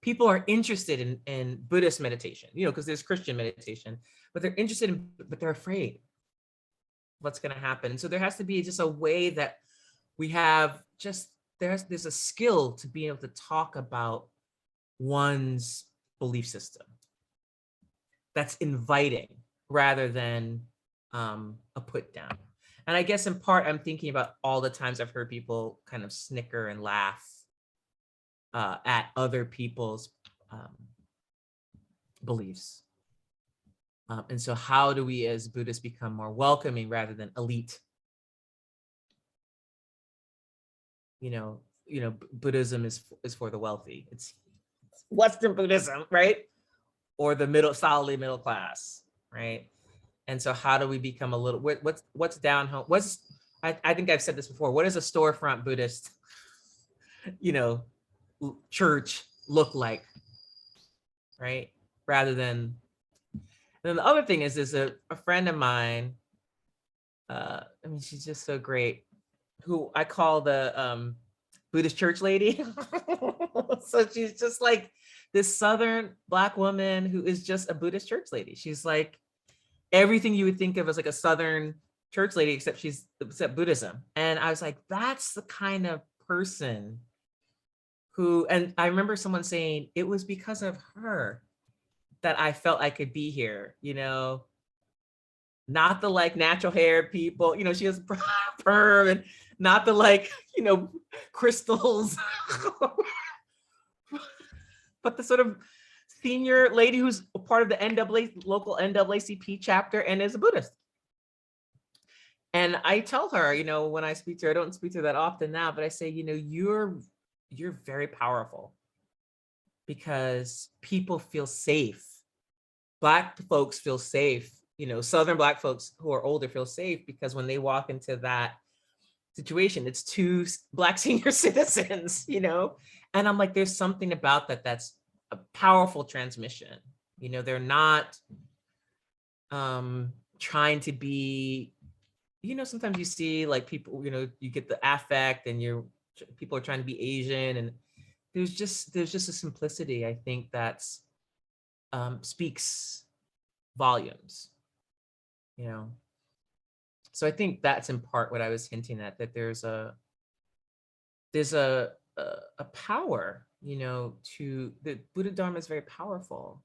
People are interested in Buddhist meditation, you know, because there's Christian meditation, but they're interested but they're afraid what's going to happen. So there has to be just a way that we have there's a skill to be able to talk about one's belief system that's inviting rather than a put down. And I guess in part, I'm thinking about all the times I've heard people kind of snicker and laugh at other people's beliefs. And so how do we as Buddhists become more welcoming rather than elite? Buddhism is for the wealthy. It's Western Buddhism, right? Or the solidly middle class, right? And so how do we become a little, what's down home? I think I've said this before. What does a storefront Buddhist, church look like, right? Rather than, and then the other thing is a friend of mine, she's just so great, who I call the Buddhist church lady. So she's just like this Southern Black woman who is just a Buddhist church lady. She's like everything you would think of as like a Southern church lady, except Buddhism. And I was like, that's the kind of person who, and I remember someone saying it was because of her that I felt I could be here, not the like natural haired people, she has perm, and not the like, crystals, but the sort of senior lady who's a part of the local NAACP chapter and is a Buddhist. And I tell her, when I speak to her, I don't speak to her that often now, but I say, you're very powerful because people feel safe. Black folks feel safe. Southern Black folks who are older feel safe because when they walk into that situation, it's two Black senior citizens, and I'm like, there's something about that that's a powerful transmission. They're not trying to be, sometimes you see like people, you get the affect and people are trying to be Asian, and there's just a simplicity, I think, that's speaks volumes, So I think that's in part what I was hinting at, that there's a power, to the Buddha Dharma is very powerful.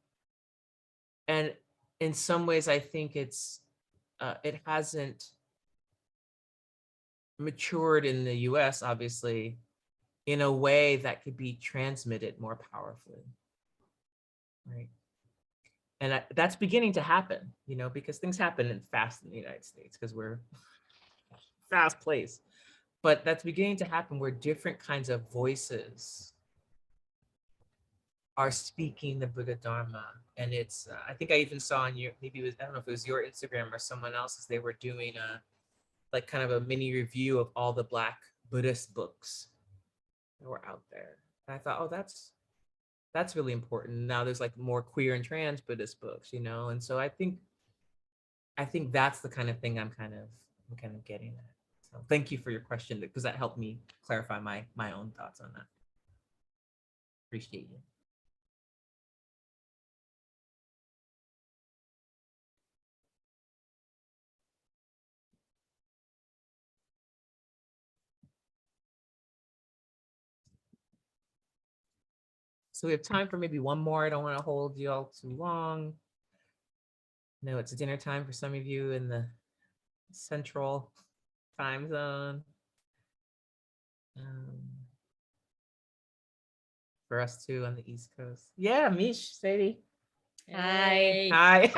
And in some ways, I think it hasn't matured in the US, obviously, in a way that could be transmitted more powerfully, right? And that's beginning to happen, because things happen fast in the United States because we're a fast place. But that's beginning to happen where different kinds of voices are speaking the Buddha Dharma. And it's, I think I even saw on your, maybe it was, I don't know if it was your Instagram or someone else's, they were doing like kind of a mini review of all the Black Buddhist books that were out there. And I thought, oh, that's really important. Now there's like more queer and trans Buddhist books, and so I think that's the kind of thing I'm kind of getting at. So thank you for your question, because that helped me clarify my own thoughts on that. Appreciate you. So we have time for maybe one more. I don't want to hold you all too long. No, it's dinner time for some of you in the central time zone. For us too on the East Coast. Yeah, Mish, Sadie.
Hi.
Hi.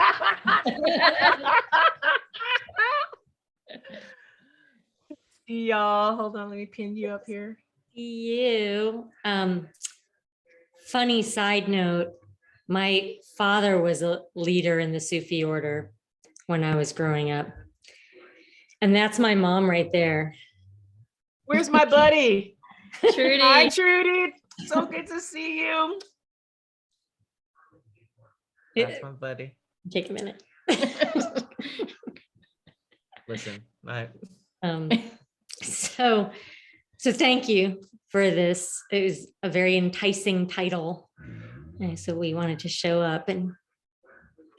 See y'all. Hold on, let me pin you up here.
You. Funny side note, my father was a leader in the Sufi order when I was growing up. And that's my mom right there.
Where's my buddy?
Trudy.
Hi, Trudy. So good to see you. That's my buddy.
Take a minute.
Listen,
So thank you for this. It was a very enticing title. And so we wanted to show up and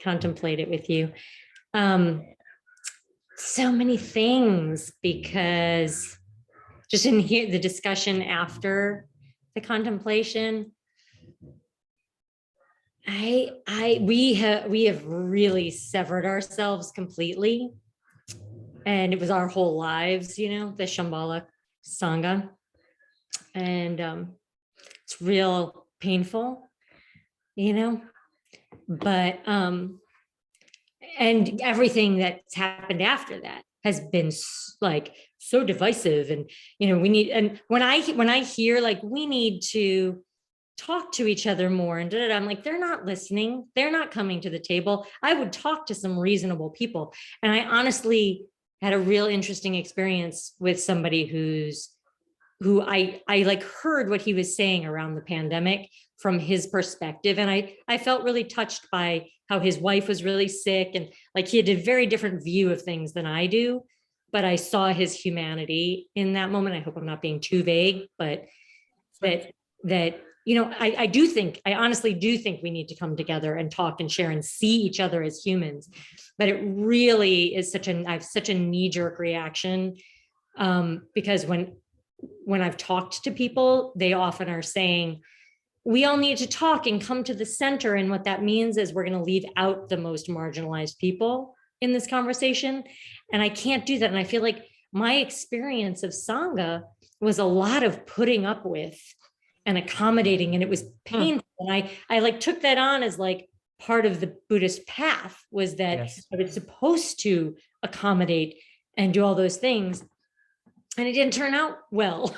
contemplate it with you. So many things, because just in here, the discussion after the contemplation, we have really severed ourselves completely and it was our whole lives, you know, the Shambhala Sangha. And it's real painful, you know, but and everything that's happened after that has been like so divisive. And you know, we need, and when I hear like we need to talk to each other more and I'm like, they're not listening, they're not coming to the table. I would talk to some reasonable people. And I honestly had a real interesting experience with somebody who I like heard what he was saying around the pandemic from his perspective. And I felt really touched by how his wife was really sick, and like he had a very different view of things than I do, but I saw his humanity in that moment. I hope I'm not being too vague, but that, you know, I honestly do think we need to come together and talk and share and see each other as humans. But it really is I have such a knee-jerk reaction, because when I've talked to people, they often are saying, we all need to talk and come to the center. And what that means is we're going to leave out the most marginalized people in this conversation. And I can't do that. And I feel like my experience of Sangha was a lot of putting up with and accommodating, and it was painful. And I like took that on as like part of the Buddhist path, was that I was supposed to accommodate and do all those things. And it didn't turn out well,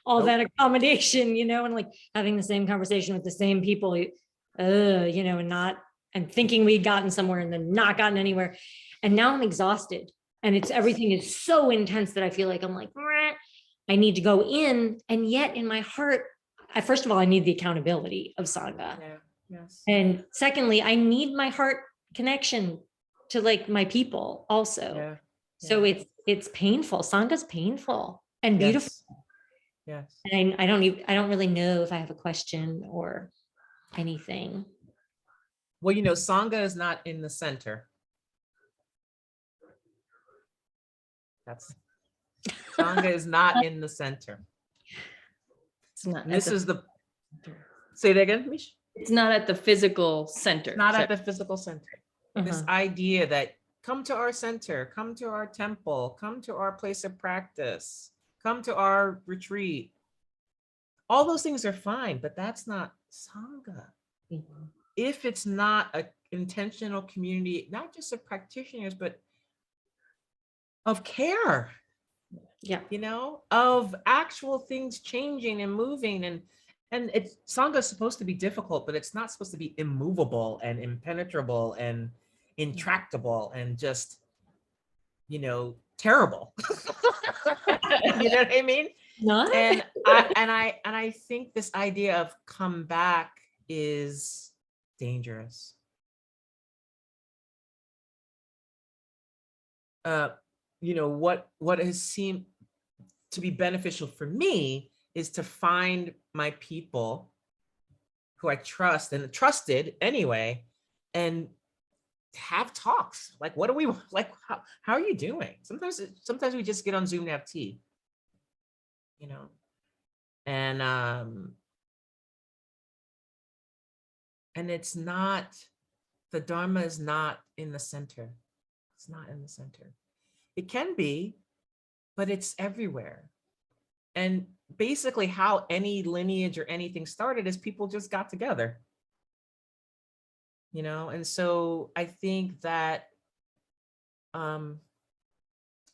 all that accommodation, you know, and like having the same conversation with the same people, you know, and thinking we'd gotten somewhere and then not gotten anywhere. And now I'm exhausted, and everything is so intense that I feel like I'm like, I need to go in. And yet in my heart, first of all, I need the accountability of Sangha.
Yeah. Yes.
And secondly, I need my heart connection to like my people also.
Yeah.
So it's painful. Sangha's painful and beautiful.
Yes.
And I don't really know if I have a question or anything.
Well, you know, Sangha is not in the center. Sangha is not in the center.
It's not.
And this is say that again, Mish?
It's not at the physical center.
Not at the physical center. This idea that come to our center, come to our temple, come to our place of practice, come to our retreat. All those things are fine, but that's not Sangha.
Mm-hmm.
If it's not an intentional community, not just of practitioners, but of care, you know, of actual things changing and moving. And Sangha is supposed to be difficult, but it's not supposed to be immovable and impenetrable and intractable and just, you know, terrible. You know what I mean?
Not?
And I think this idea of come back is dangerous. You know, what has seemed to be beneficial for me is to find my people who I trust and trusted anyway, and have talks. Like, what do we like? How are you doing? Sometimes we just get on Zoom to have tea, you know, and it's not, the Dharma is not in the center. It's not in the center. It can be, but it's everywhere. And basically how any lineage or anything started is people just got together, you know? And so I think that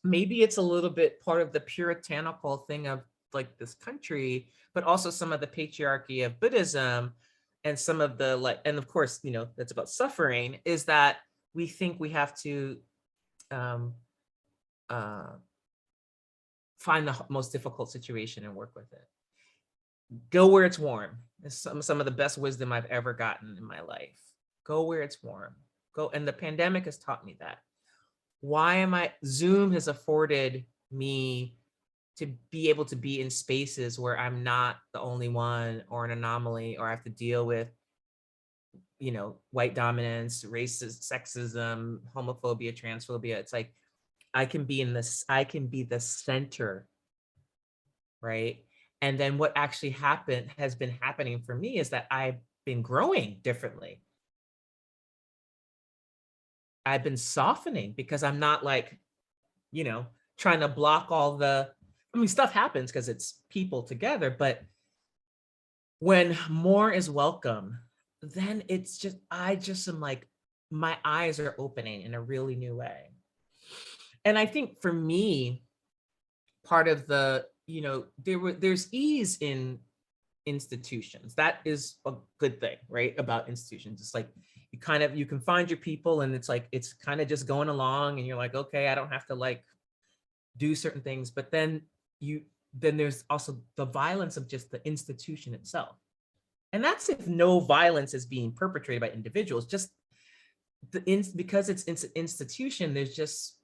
maybe it's a little bit part of the puritanical thing of like this country, but also some of the patriarchy of Buddhism and some of the like, and of course, you know, that's about suffering, is that we think we have to find the most difficult situation and work with it. Go where it's warm. It's some of the best wisdom I've ever gotten in my life. Go where it's warm. Go, and the pandemic has taught me that. Zoom has afforded me to be able to be in spaces where I'm not the only one or an anomaly, or I have to deal with, you know, white dominance, racist, sexism, homophobia, transphobia. It's like, I can be the center, right? And then what actually has been happening for me is that I've been growing differently. I've been softening because I'm not like, trying to block all the, I mean, stuff happens because it's people together, but when more is welcome, then it's just, I just am like, my eyes are opening in a really new way. And I think for me, part of the, there's ease in institutions. That is a good thing, right? About institutions. It's like you can find your people, and it's like, it's kind of just going along, and you're like, okay, I don't have to like do certain things. But then there's also the violence of just the institution itself. And that's if no violence is being perpetrated by individuals, just because it's an institution, there's just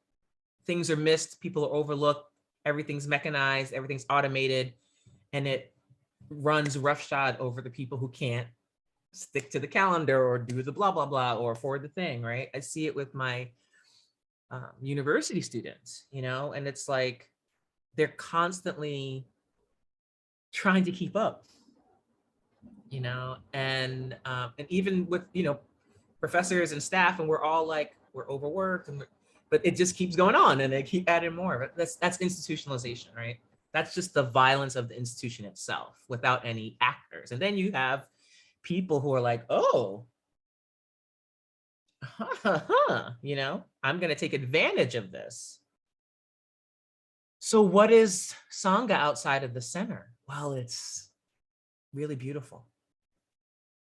things are missed, people are overlooked, everything's mechanized, everything's automated, and it runs roughshod over the people who can't stick to the calendar or do the blah, blah, blah, or forward the thing, right? I see it with my university students, and it's like, they're constantly trying to keep up, and even with, professors and staff, and we're all like, we're overworked, but it just keeps going on, and they keep adding more. But that's institutionalization, right? That's just the violence of the institution itself without any actors. And then you have people who are like, oh, I'm going to take advantage of this. So what is Sangha outside of the center? Well, it's really beautiful.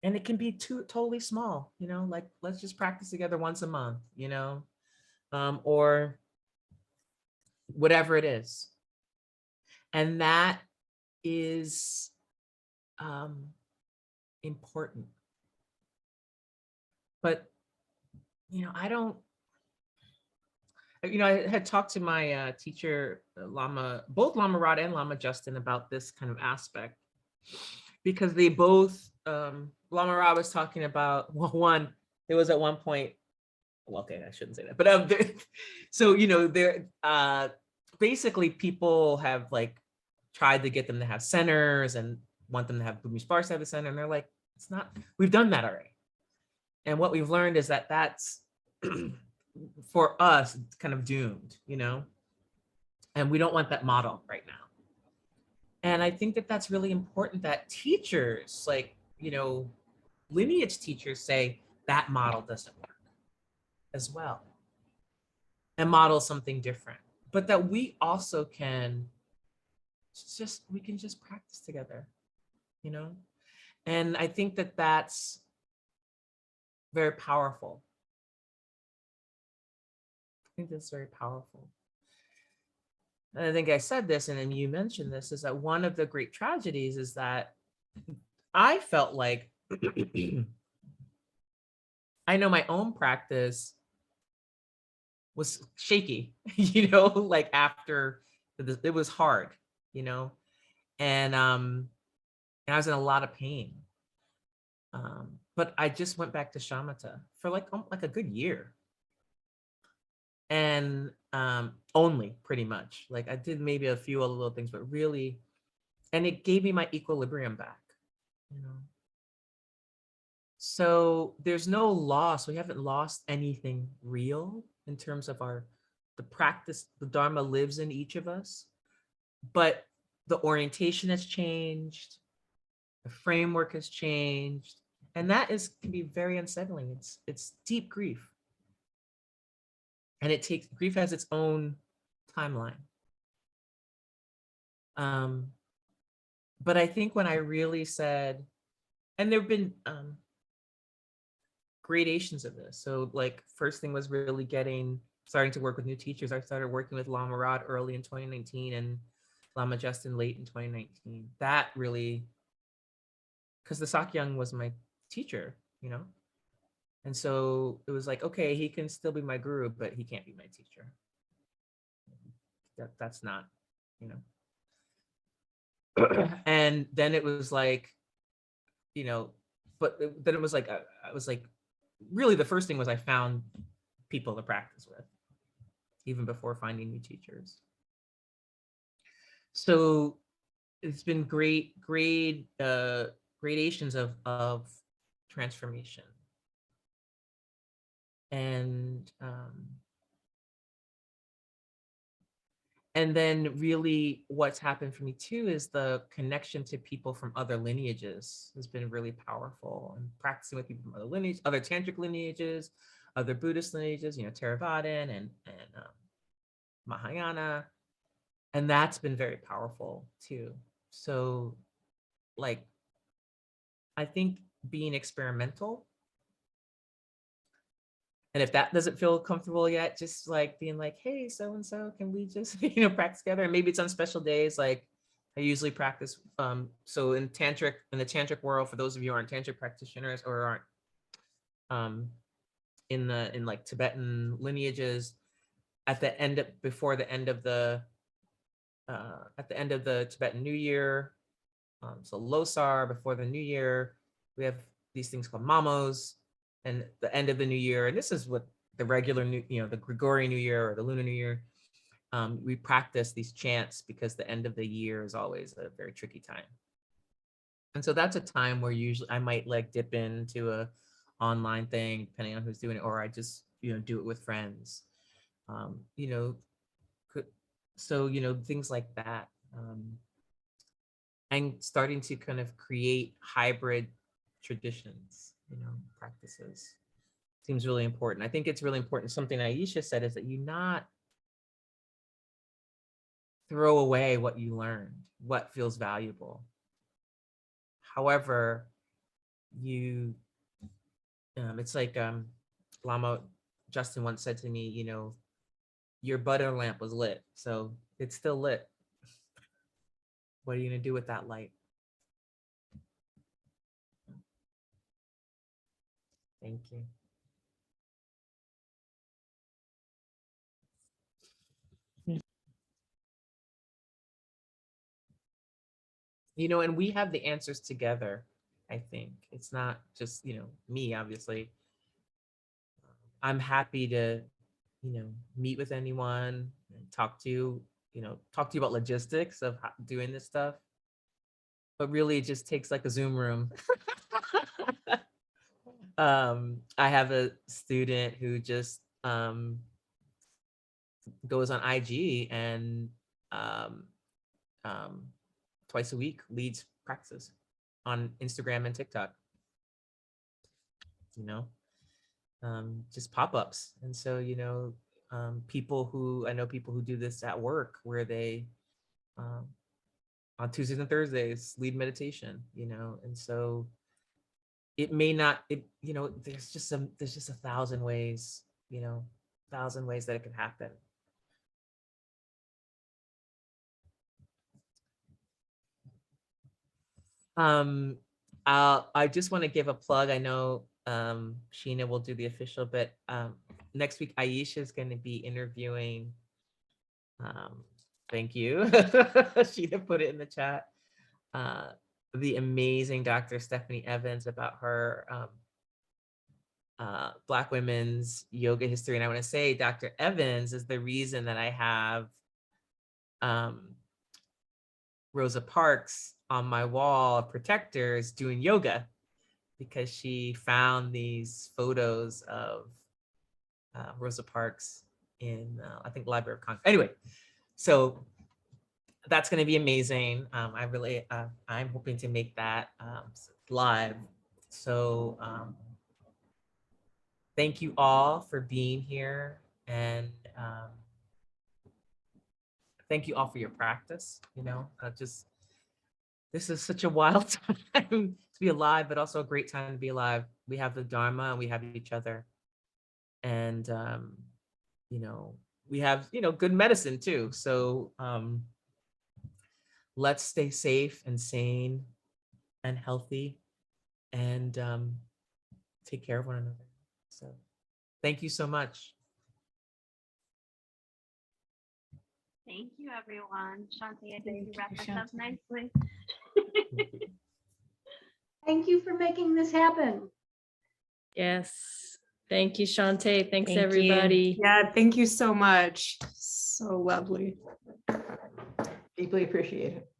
And it can be totally small, like, let's just practice together once a month, or whatever it is. And that is important. But, I had talked to my teacher, both Lama Rod and Lama Justin, about this kind of aspect, because they both, Lama Rod was talking about, well, there was at one point, well, okay, I shouldn't say that, but so, there, basically people have like tried to get them to have centers and want them to have Bhumi Sparks have a center, and they're like, it's not, we've done that already. And what we've learned is that that's for us kind of doomed, and we don't want that model right now. And I think that that's really important, that teachers, like, lineage teachers, say that model doesn't work as well, and model something different, but that we also can we can just practice together, and I think that that's very powerful. I think that's very powerful. And I think I said this, and then you mentioned this, is that one of the great tragedies is that I felt like I know my own practice was shaky, like after it was hard, and I was in a lot of pain. But I just went back to shamatha for like a good year. And only pretty much, like, I did maybe a few other little things, but really, and it gave me my equilibrium back, So there's no loss. We haven't lost anything real in terms of the practice. The Dharma lives in each of us, but the orientation has changed. The framework has changed. And that can be very unsettling. It's deep grief. And grief has its own timeline. But I think when I really said, and there've been gradations of this. So like, first thing was really starting to work with new teachers. I started working with Lama Rod early in 2019 and Lama Justin late in 2019. That really, because the Sakyong was my teacher, And so it was like, okay, he can still be my guru, but he can't be my teacher. That's not, And then it was like, but then it was like, I was like, really the first thing was I found people to practice with, even before finding new teachers. So it's been gradations of transformation. And And then really what's happened for me too is the connection to people from other lineages has been really powerful, and practicing with people from other lineages, other tantric lineages, other Buddhist lineages, Theravadan and Mahayana. And that's been very powerful too. So like, I think being experimental, and if that doesn't feel comfortable yet, just like being like, hey, so-and-so, can we just, practice together? And maybe it's on special days. Like I usually practice. So in the tantric world, for those of you who aren't tantric practitioners or aren't in like Tibetan lineages, at the end of the Tibetan New Year, so Losar, before the New Year, we have these things called mamos, and the end of the New Year, and this is what the regular the Gregorian New Year or the Lunar New Year, we practice these chants because the end of the year is always a very tricky time. And so that's a time where usually I might like dip into a online thing, depending on who's doing it, or I just, do it with friends. So, things like that. And starting to kind of create hybrid traditions, practices seems really important. I think it's really important. Something Aisha said is that you not throw away what you learned, what feels valuable. However, it's like Lama Justin once said to me, your butter lamp was lit, so it's still lit. What are you gonna do with that light? Thank you. And we have the answers together, I think. It's not just, me, obviously. I'm happy to, meet with anyone and talk to you about logistics of doing this stuff. But really, it just takes like a Zoom room. I have a student who just goes on IG and twice a week leads practices on Instagram and TikTok. Just pop-ups. And so, I know people who do this at work, where they on Tuesdays and Thursdays lead meditation, and so it may not, there's just a thousand ways, that it can happen. I just want to give a plug. I know Sheena will do the official, but next week Aisha is going to be interviewing. Thank you. Sheena put it in the chat. The amazing Dr. Stephanie Evans about her Black women's yoga history. And I want to say Dr. Evans is the reason that I have Rosa Parks on my wall of protectors doing yoga, because she found these photos of Rosa Parks in, I think, Library of Congress. Anyway, so that's going to be amazing. I'm hoping to make that live. So thank you all for being here, and thank you all for your practice. This is such a wild time to be alive, but also a great time to be alive. We have the Dharma and we have each other. And, we have, good medicine too. So let's stay safe and sane and healthy, and take care of one another. So thank you so much.
Thank you, everyone. Shanté, I think you wrapped us up nicely.
Thank you for making this happen.
Yes. Thank you, Shanté. Thanks,
Thank you.
everybody.
Yeah, thank you so much. So lovely.
Deeply appreciate it.